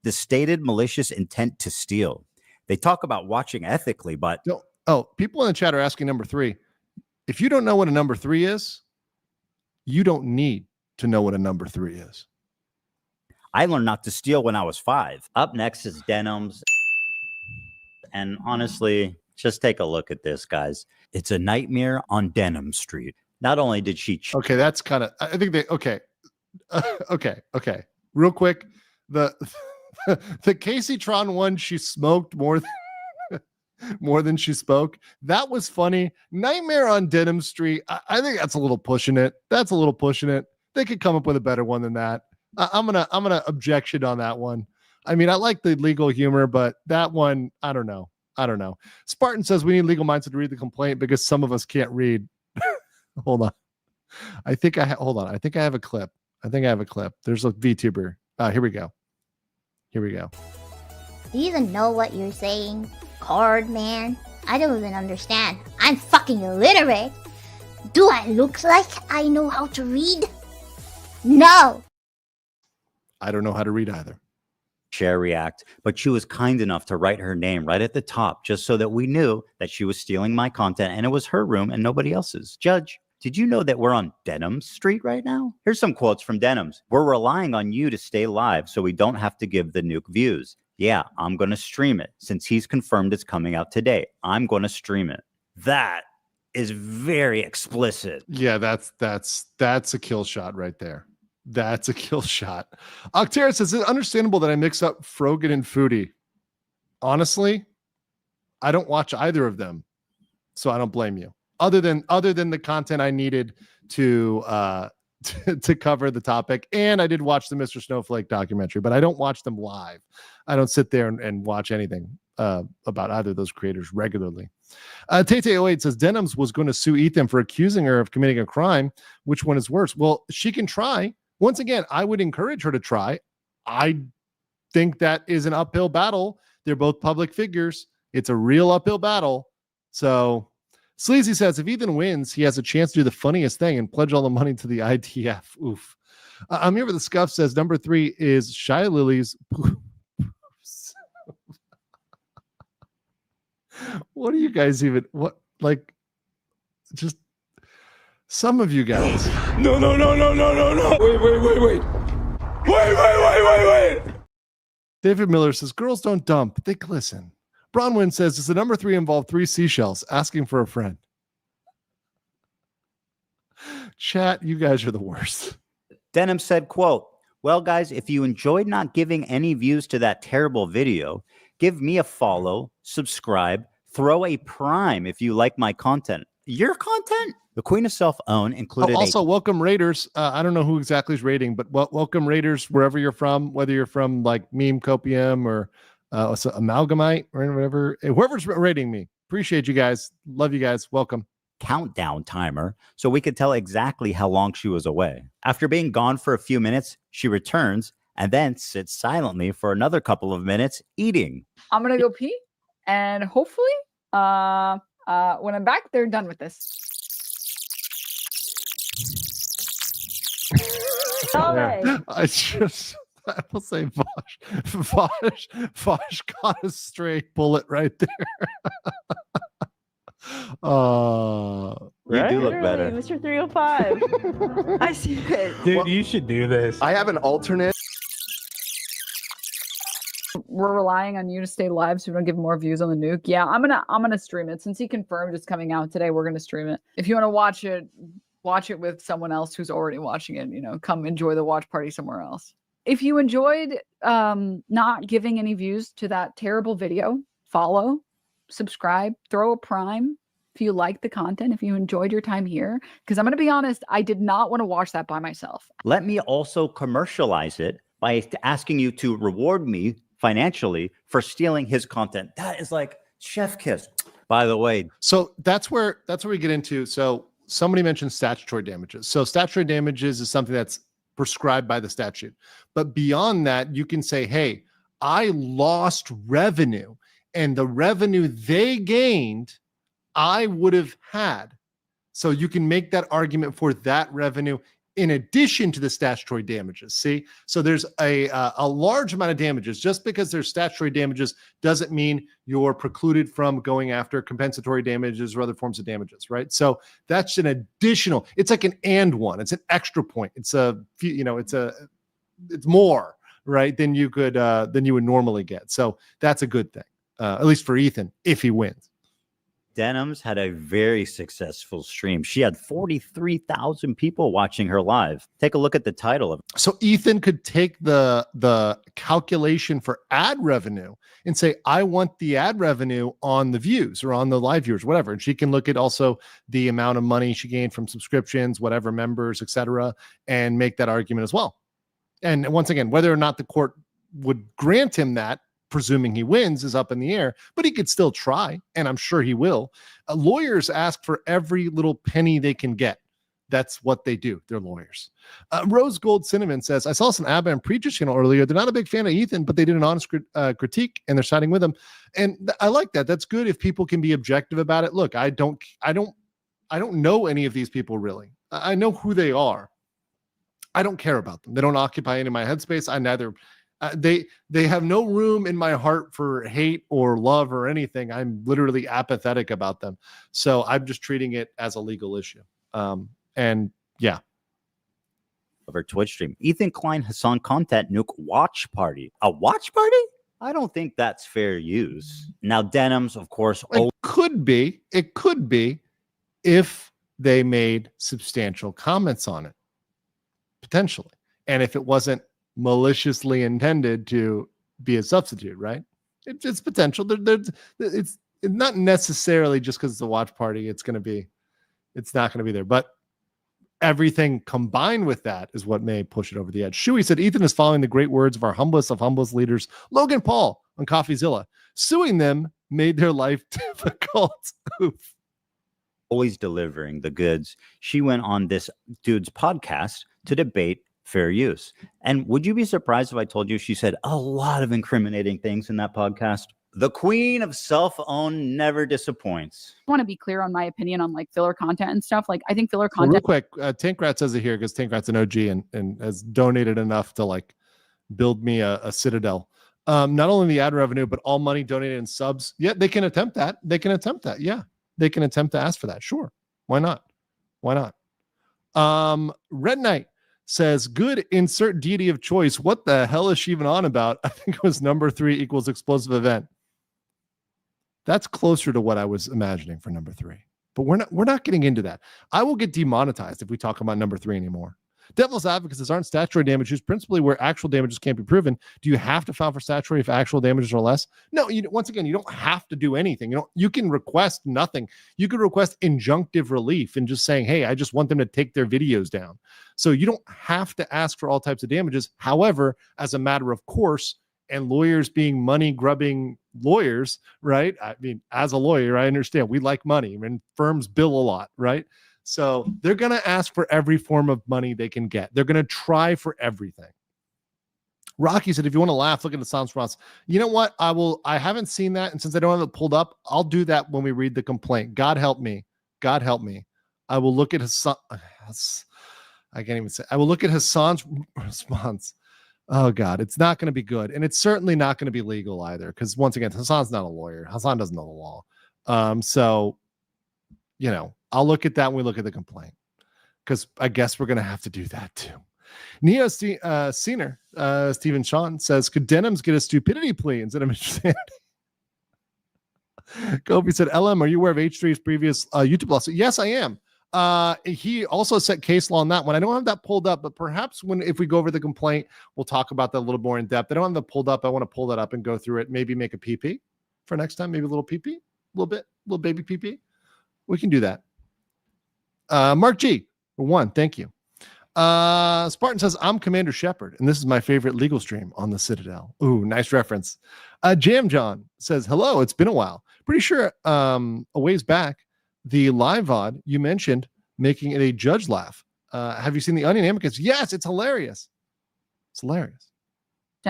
The stated malicious intent to steal. They talk about watching ethically, but
people in the chat are asking number 3. If you don't know what a number 3 is, you don't need to know what a number 3 is.
I learned not to steal when I was 5. Up next is Denims And honestly, just take a look at this, guys. It's a nightmare on Denim Street. Not only did she...
Okay, that's kind of... I think they... Okay. Okay. Real quick. The Casey Tron one, she smoked more than she spoke. That was funny. Nightmare on Denim Street. I think that's a little pushing it. That's a little pushing it. They could come up with a better one than that. I'm gonna objection on that one. I mean, I like the legal humor, but that one, I don't know. Spartan says we need legal mindset to read the complaint because some of us can't read. Hold on. I think I have a clip. There's a VTuber. Here we go.
Do you even know what you're saying, card man? I don't even understand. I'm fucking illiterate. Do I look like I know how to read? No.
I don't know how to read either.
Share React, but she was kind enough to write her name right at the top just so that we knew that she was stealing my content and it was her room and nobody else's. Judge, did you know that we're on Denim Street right now? Here's some quotes from Denims. We're relying on you to stay live so we don't have to give the nuke views. Yeah, I'm going to stream it. Since he's confirmed it's coming out today, I'm going to stream it. That is very explicit.
Yeah, that's a kill shot right there. That's a kill shot. Octera says, it's understandable that I mix up Frogan and Foodie. Honestly, I don't watch either of them, so I don't blame you. Other than the content I needed to cover the topic, and I did watch the Mr. Snowflake documentary, but I don't watch them live. I don't sit there and watch anything about either of those creators regularly. Tate08 says Denims was going to sue Ethan for accusing her of committing a crime. Which one is worse? Well, she can try. Once again, I would encourage her to try. I think that is an uphill battle. They're both public figures. It's a real uphill battle. So Sleazy says if Ethan wins, he has a chance to do the funniest thing and pledge all the money to the ITF. Oof. I'm here with the Scuff says number 3 is Shy Lily's. What do you guys even just some of you guys.
No. Wait.
David Miller says girls don't dump, they glisten. Bronwyn says, does the number 3 involve 3 seashells asking for a friend? Chat, you guys are the worst.
Denim said, quote, well, guys, if you enjoyed not giving any views to that terrible video, give me a follow, subscribe, throw a prime if you like my content. Your content? The Queen of Self-Own included
also, welcome Raiders. I don't know who exactly is rating, but welcome Raiders wherever you're from, whether you're from like Meme Copium or Amalgamite or whatever. Whoever's rating me. Appreciate you guys. Love you guys. Welcome.
Countdown timer so we could tell exactly how long she was away. After being gone for a few minutes, she returns and then sits silently for another couple of minutes eating.
I'm going to go pee and hopefully when I'm back, they're done with this.
Yeah. I will say Vosh got a straight bullet right there.
You do look better.
Mr. 305.
I see it.
Dude, you should do this.
I have an alternate.
We're relying on you to stay live so we don't give more views on the nuke. Yeah, I'm gonna stream it. Since he confirmed it's coming out today, we're gonna stream it. If you want to watch it with someone else who's already watching it, come enjoy the watch party somewhere else. If you enjoyed not giving any views to that terrible video, follow, subscribe, throw a prime if you like the content, if you enjoyed your time here. Because I'm going to be honest, I did not want to watch that by myself.
Let me also commercialize it by asking you to reward me financially for stealing his content. That is like chef kiss. By the way.
So that's where we get into. So somebody mentioned statutory damages. So statutory damages is something that's prescribed by the statute. But beyond that, you can say, hey, I lost revenue, and the revenue they gained, I would have had. So you can make that argument for that revenue in addition to the statutory damages. See, so there's a large amount of damages. Just because there's statutory damages doesn't mean you're precluded from going after compensatory damages or other forms of damages, right? So that's an additional. It's like an and one. It's an extra point. It's it's more, right, than you would normally get. So that's a good thing. at least for Ethan, if he wins.
Denims had a very successful stream. She had 43,000 people watching her live. Take a look at the title of it.
So Ethan could take the calculation for ad revenue and say, I want the ad revenue on the views or on the live viewers, whatever. And she can look at also the amount of money she gained from subscriptions, whatever, members, etc., and make that argument as well. And once again, whether or not the court would grant him that, presuming he wins, is up in the air, but he could still try, and I'm sure he will. Lawyers ask for every little penny they can get. That's what they do. They're lawyers. Rose Gold Cinnamon says, I saw some ABBA and Preacher's channel earlier. They're not a big fan of Ethan, but they did an honest critique, and they're siding with him. And I like that. That's good if people can be objective about it. Look, I don't know any of these people really. I know who they are. I don't care about them. They don't occupy any of my headspace. I neither. They have no room in my heart for hate or love or anything. I'm literally apathetic about them. So I'm just treating it as a legal issue. And yeah.
Of her Twitch stream. Ethan Klein Hassan Content Nuke watch party. A watch party? I don't think that's fair use. Now, Denims, of course.
It could be if they made substantial comments on it. Potentially. And if it wasn't maliciously intended to be a substitute, right? It's potential. It's not necessarily just because it's a watch party. It's not going to be there. But everything combined with that is what may push it over the edge. Shuey said, Ethan is following the great words of our humblest of humblest leaders, Logan Paul, on CoffeeZilla. Suing them made their life difficult. Oof.
Always delivering the goods. She went on this dude's podcast to debate fair use. And would you be surprised if I told you she said a lot of incriminating things in that podcast? The queen of self-own never disappoints.
I want to be clear on my opinion on like filler content and stuff. Like I think filler
Well,
content.
real quick, Tankrat says it here because Tankrat's an OG and has donated enough to like build me a citadel. Not only the ad revenue, but all money donated in subs. Yeah, they can attempt that. Yeah, they can attempt to ask for that. Sure. Why not? Red Knight says, good, insert deity of choice. What the hell is she even on about? I think it was number 3 equals explosive event. That's closer to what I was imagining for number 3. But we're not getting into that. I will get demonetized if we talk about number 3 anymore. Devil's advocate says, aren't statutory damages principally where actual damages can't be proven? Do you have to file for statutory if actual damages are less? No, once again, you don't have to do anything. You can request nothing. You could request injunctive relief and just saying, hey, I just want them to take their videos down. So you don't have to ask for all types of damages. However, as a matter of course, and lawyers being money grubbing lawyers, right? I mean, as a lawyer, I understand we like money and firms bill a lot, right? So they're going to ask for every form of money they can get. They're going to try for everything. Rocky said, if you want to laugh, look at the sound response. You know what? I haven't seen that. And since I don't have it pulled up, I'll do that when we read the complaint. God help me. I will look at Hassan. I can't even say. I will look at Hassan's response. Oh God, it's not going to be good. And it's certainly not going to be legal either. Because once again, Hassan's not a lawyer. Hassan doesn't know the law. So, I'll look at that when we look at the complaint, because I guess we're going to have to do that too. Neo Senior, Stephen Sean says, could Denims get a stupidity plea instead of insanity? Kobe said, LM, are you aware of H3's previous YouTube lawsuit? Yes, I am. He also set case law on that one. I don't have that pulled up, but perhaps if we go over the complaint, we'll talk about that a little more in depth. I don't have that pulled up. I want to pull that up and go through it. Maybe make a PP for next time. Maybe a little PP, little baby PP. We can do that. Mark G, for one, thank you. Spartan says, I'm Commander Shepard, and this is my favorite legal stream on the Citadel. Ooh, nice reference. Jam John says, hello, it's been a while. Pretty sure a ways back, the live VOD you mentioned making it a judge laugh. Have you seen the Onion Amicus? Yes, it's hilarious. It's hilarious.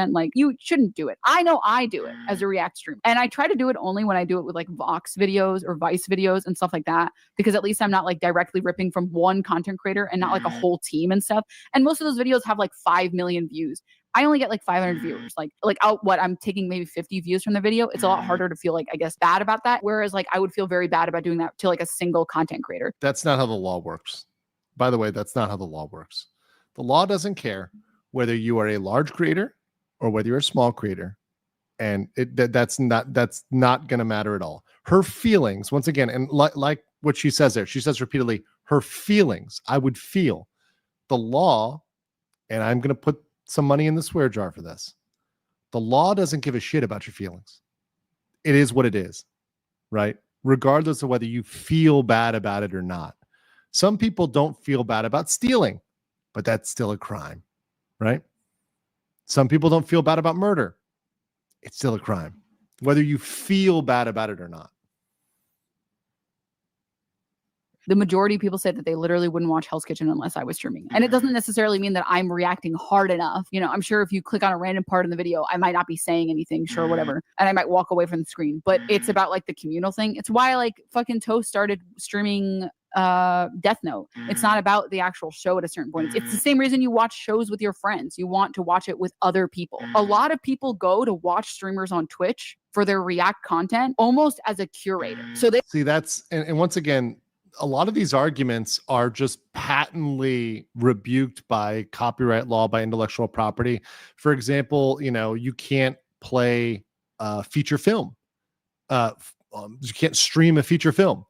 Like, you shouldn't do it. I know I do it as a React stream, and I try to do it only when I do it with like Vox videos or Vice videos and stuff like that, because at least I'm not like directly ripping from one content creator and not like a whole team and stuff. And most of those videos have like 5 million views. I only get like 500 viewers. I'm taking maybe 50 views from the video. It's a lot harder to feel like, I guess, bad about that. Whereas like I would feel very bad about doing that to like a single content creator.
That's not how the law works. By the way, that's not how the law works. The law doesn't care whether you are a large creator or whether you're a small creator. And that's not going to matter at all. Her feelings, once again, and like what she says there, she says repeatedly, her feelings, I would feel the law, and I'm going to put some money in the swear jar for this. The law doesn't give a shit about your feelings. It is what it is, right? Regardless of whether you feel bad about it or not. Some people don't feel bad about stealing, but that's still a crime, right? Some people don't feel bad about murder. It's still a crime, whether you feel bad about it or not.
The majority of people say that they literally wouldn't watch Hell's Kitchen unless I was streaming. And it doesn't necessarily mean that I'm reacting hard enough. You know, I'm sure if you click on a random part in the video, I might not be saying anything, sure, whatever. And I might walk away from the screen. But it's about like the communal thing. It's why like fucking ToS started streaming Death Note. It's not about the actual show at a certain point. It's the same reason you watch shows with your friends. You want to watch it with other people. A lot of people go to watch streamers on Twitch for their React content almost as a curator. So they
see that's and once again, a lot of these arguments are just patently rebuked by copyright law, by intellectual property. For example, you know, you can't play feature film. You can't stream a feature film,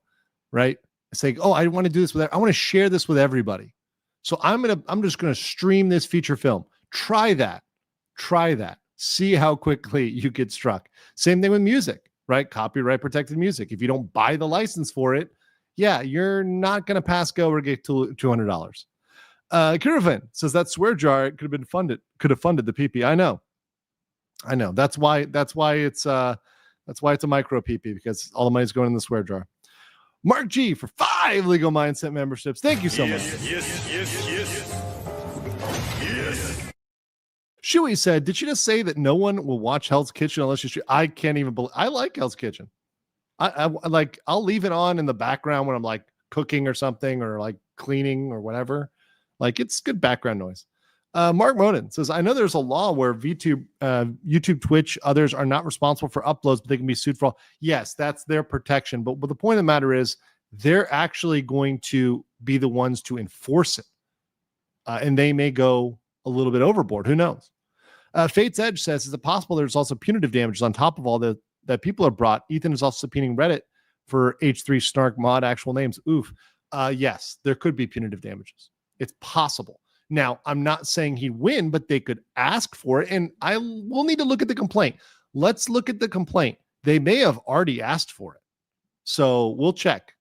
right? Say, oh, I want to do this I want to share this with everybody. So I'm just gonna stream this feature film. Try that. See how quickly you get struck. Same thing with music, right? Copyright protected music. If you don't buy the license for it, yeah, you're not gonna pass go or get $200. Kirvin says that swear jar could have funded the PP. I know. That's why it's a micro PP, because all the money's going in the swear jar. Mark G for 5 Legal Mindset memberships. Thank you so much. Yes. Shuey said, did she just say that no one will watch Hell's Kitchen unless you stream? I can't even believe. I like Hell's Kitchen. I like, I'll leave it on in the background when I'm like cooking or something, or like cleaning or whatever. Like, it's good background noise. Mark Moden says, I know there's a law where YouTube, Twitch, others are not responsible for uploads, but they can be sued for all. Yes, that's their protection. But the point of the matter is, they're actually going to be the ones to enforce it. And they may go a little bit overboard. Who knows? Fate's Edge says, is it possible there's also punitive damages on top of all that people are brought? Ethan is also subpoenaing Reddit for H3 Snark mod actual names. Oof. Yes, there could be punitive damages. It's possible. Now, I'm not saying he'd win, but they could ask for it, and I will need to look at the complaint. Let's look at the complaint. They may have already asked for it, so we'll check.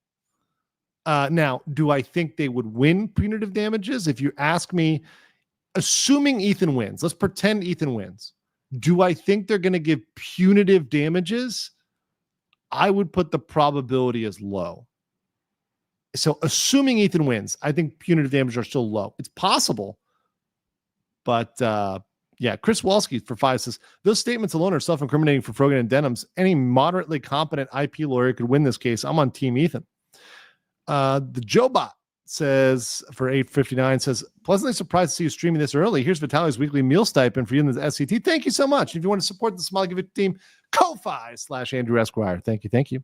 Now, do I think they would win punitive damages? If you ask me, assuming Ethan wins, let's pretend Ethan wins. Do I think they're going to give punitive damages? I would put the probability as low. So assuming Ethan wins, I think punitive damages are still low. It's possible. But yeah, Chris Walski for 5 says, those statements alone are self-incriminating for Frogan and Denims. Any moderately competent IP lawyer could win this case. I'm on Team Ethan. The Jobot says, for 859, says, pleasantly surprised to see you streaming this early. Here's Vitaly's weekly meal stipend for you in the SCT. Thank you so much. If you want to support the Small Give It team, Ko-Fi/Andrew Esquire. Thank you.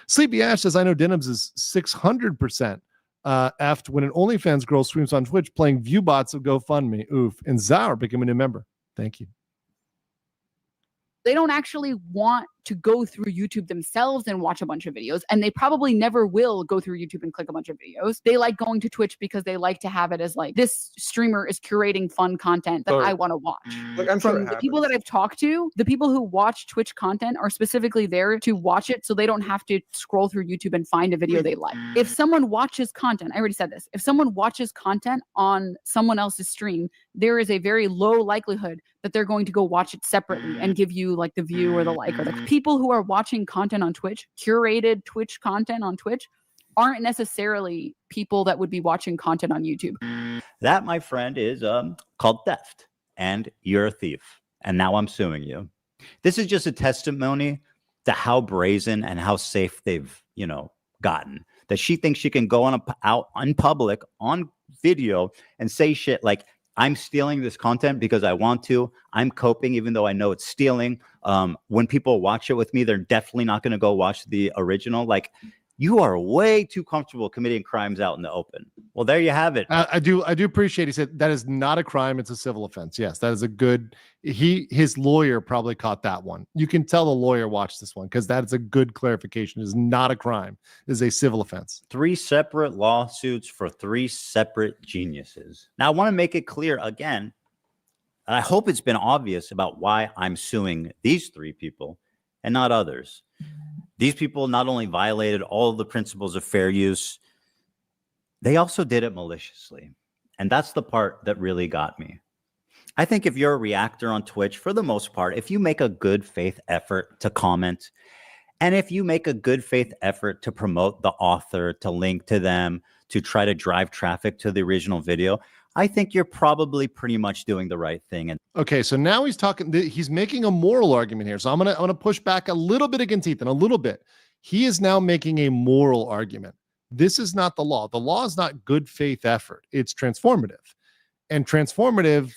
Sleepy Ash says, I know Denims is 600% after when an OnlyFans girl streams on Twitch playing viewbots of GoFundMe. Oof. And Zaur became a new member. Thank you.
They don't actually want to go through YouTube themselves and watch a bunch of videos, and they probably never will go through YouTube and click a bunch of videos. They like going to Twitch because they like to have it as like, this streamer is curating fun content that I want to watch.
Look, I'm sure
the people that I've talked to, the people who watch Twitch content are specifically there to watch it so they don't have to scroll through YouTube and find a video they like. If someone watches content, I already said this, if someone watches content on someone else's stream, there is a very low likelihood that they're going to go watch it separately and give you like the view or the like. Or the people who are watching content on Twitch, curated Twitch content on Twitch, aren't necessarily people that would be watching content on YouTube.
That, my friend, is called theft, and you're a thief. And now I'm suing you. This is just a testimony to how brazen and how safe they've, gotten. That she thinks she can go out in public on video and say shit like, I'm stealing this content because I want to. I'm coping, even though I know it's stealing. When people watch it with me, they're definitely not going to go watch the original. Like, You are way too comfortable committing crimes out in the open. Well, there you have it.
I do appreciate. He said that is not a crime; it's a civil offense. Yes, that is a good. His lawyer probably caught that one. You can tell the lawyer watched this one because that is a good clarification. It is not a crime; it is a civil offense.
3 separate lawsuits for 3 separate geniuses. Now, I want to make it clear again, and I hope it's been obvious about why I'm suing these 3 people and not others. These people not only violated all of the principles of fair use, they also did it maliciously. And that's the part that really got me. I think if you're a reactor on Twitch, for the most part, if you make a good faith effort to comment, and if you make a good faith effort to promote the author, to link to them, to try to drive traffic to the original video, I think you're probably pretty much doing the right thing. And
okay, so now he's making a moral argument here. So I'm gonna push back a little bit against Ethan, a little bit. He is now making a moral argument. This is not the law. The law is not good faith effort. It's transformative. And transformative,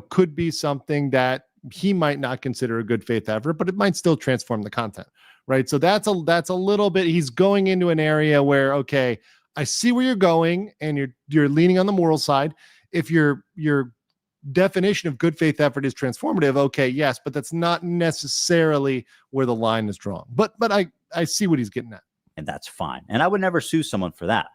could be something that he might not consider a good faith effort, but it might still transform the content, right? So that's a little bit, he's going into an area where, okay, I see where you're going and you're leaning on the moral side. If your definition of good faith effort is transformative, okay, yes, but that's not necessarily where the line is drawn. But I see what he's getting at.
And that's fine. And I would never sue someone for that.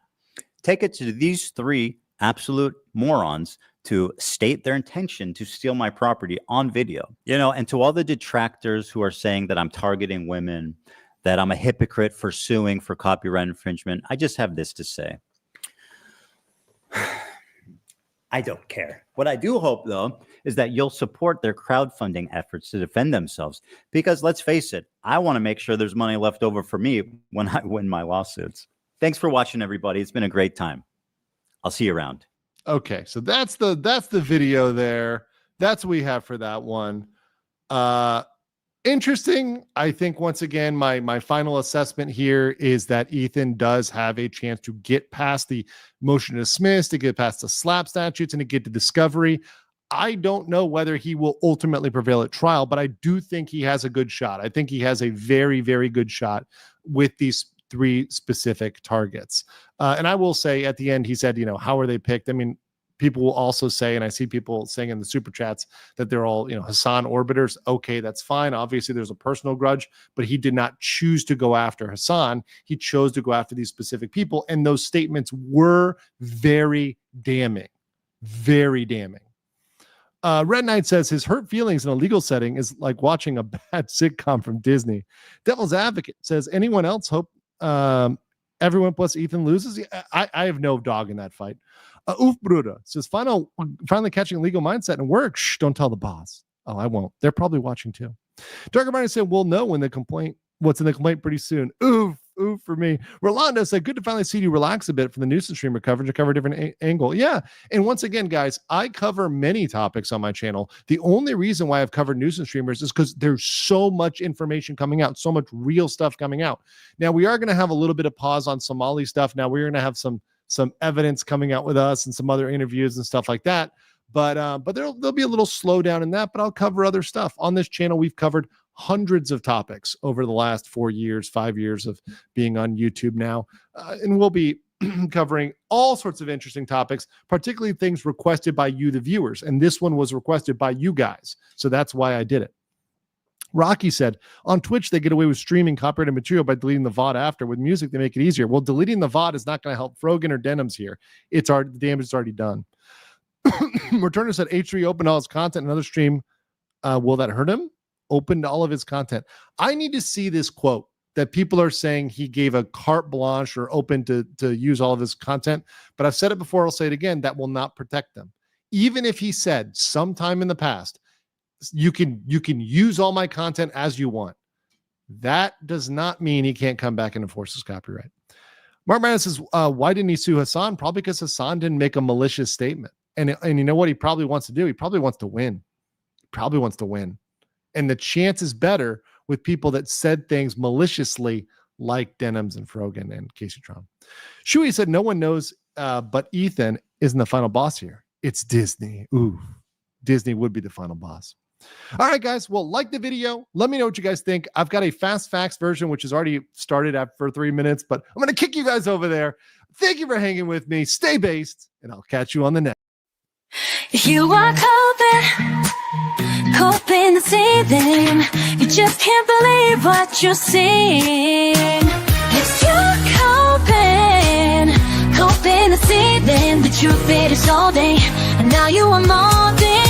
Take it to these 3 absolute morons to state their intention to steal my property on video. And to all the detractors who are saying that I'm targeting women, that I'm a hypocrite for suing for copyright infringement, I just have this to say. I don't care. What I do hope, though, is that you'll support their crowdfunding efforts to defend themselves. Because let's face it, I want to make sure there's money left over for me when I win my lawsuits. Thanks for watching, everybody. It's been a great time. I'll see you around.
Okay, so that's the video there. That's what we have for that one. Interesting. I think once again, my final assessment here is that Ethan does have a chance to get past the motion to dismiss, to get past the slap statutes, and to get to discovery. I don't know whether he will ultimately prevail at trial, but I do think he has a good shot. I think he has a very, very good shot with these 3 specific targets. And I will say at the end, he said, how are they picked? I mean, people will also say, and I see people saying in the super chats that they're all, Hassan orbiters. Okay, that's fine. Obviously, there's a personal grudge, but he did not choose to go after Hassan. He chose to go after these specific people. And those statements were very damning, very damning. Red Knight says his hurt feelings in a legal setting is like watching a bad sitcom from Disney. Devil's Advocate says, anyone else hope everyone plus Ethan loses? I have no dog in that fight. Oof Bruda says, finally catching legal mindset and work. Shh, don't tell the boss. Oh, I won't. They're probably watching too. Darker Martin said, we'll know what's in the complaint pretty soon. Oof for me. Rolando said, good to finally see you relax a bit from the nuisance streamer coverage and cover a different angle. Yeah. And once again, guys, I cover many topics on my channel. The only reason why I've covered nuisance streamers is because there's so much information coming out, so much real stuff coming out. Now, we are going to have a little bit of pause on Somali stuff. Now, we're going to have some evidence coming out with us and some other interviews and stuff like that. But there'll be a little slowdown in that, but I'll cover other stuff. On this channel, we've covered hundreds of topics over the last 4 years, 5 years of being on YouTube now. And we'll be covering all sorts of interesting topics, particularly things requested by you, the viewers. And this one was requested by you guys. So that's why I did it. Rocky said, on Twitch, they get away with streaming copyrighted material by deleting the VOD after. With music, they make it easier. Well, deleting the VOD is not going to help Frogan or Denims here. The damage is already done. Returner said, H3 opened all his content, another stream. Will that hurt him? Opened all of his content. I need to see this quote that people are saying he gave a carte blanche or open to use all of his content. But I've said it before, I'll say it again, that will not protect them. Even if he said sometime in the past, you can use all my content as you want. That does not mean he can't come back and enforce his copyright. Mark Mann says, why didn't he sue Hassan? Probably because Hassan didn't make a malicious statement. And you know what he probably wants to do? He probably wants to win. And the chance is better with people that said things maliciously like Denims and Frogan and Casey Tron. Shui said, no one knows, but Ethan isn't the final boss here. It's Disney. Ooh, Disney would be the final boss. All right, guys. Well, like the video. Let me know what you guys think. I've got a fast facts version, which has already started for 3 minutes, but I'm going to kick you guys over there. Thank you for hanging with me. Stay based, and I'll catch you on the next.
You are coping the ceiling. You just can't believe what you're seeing. It's you coping the ceiling. The truth it is all day, and now you are more than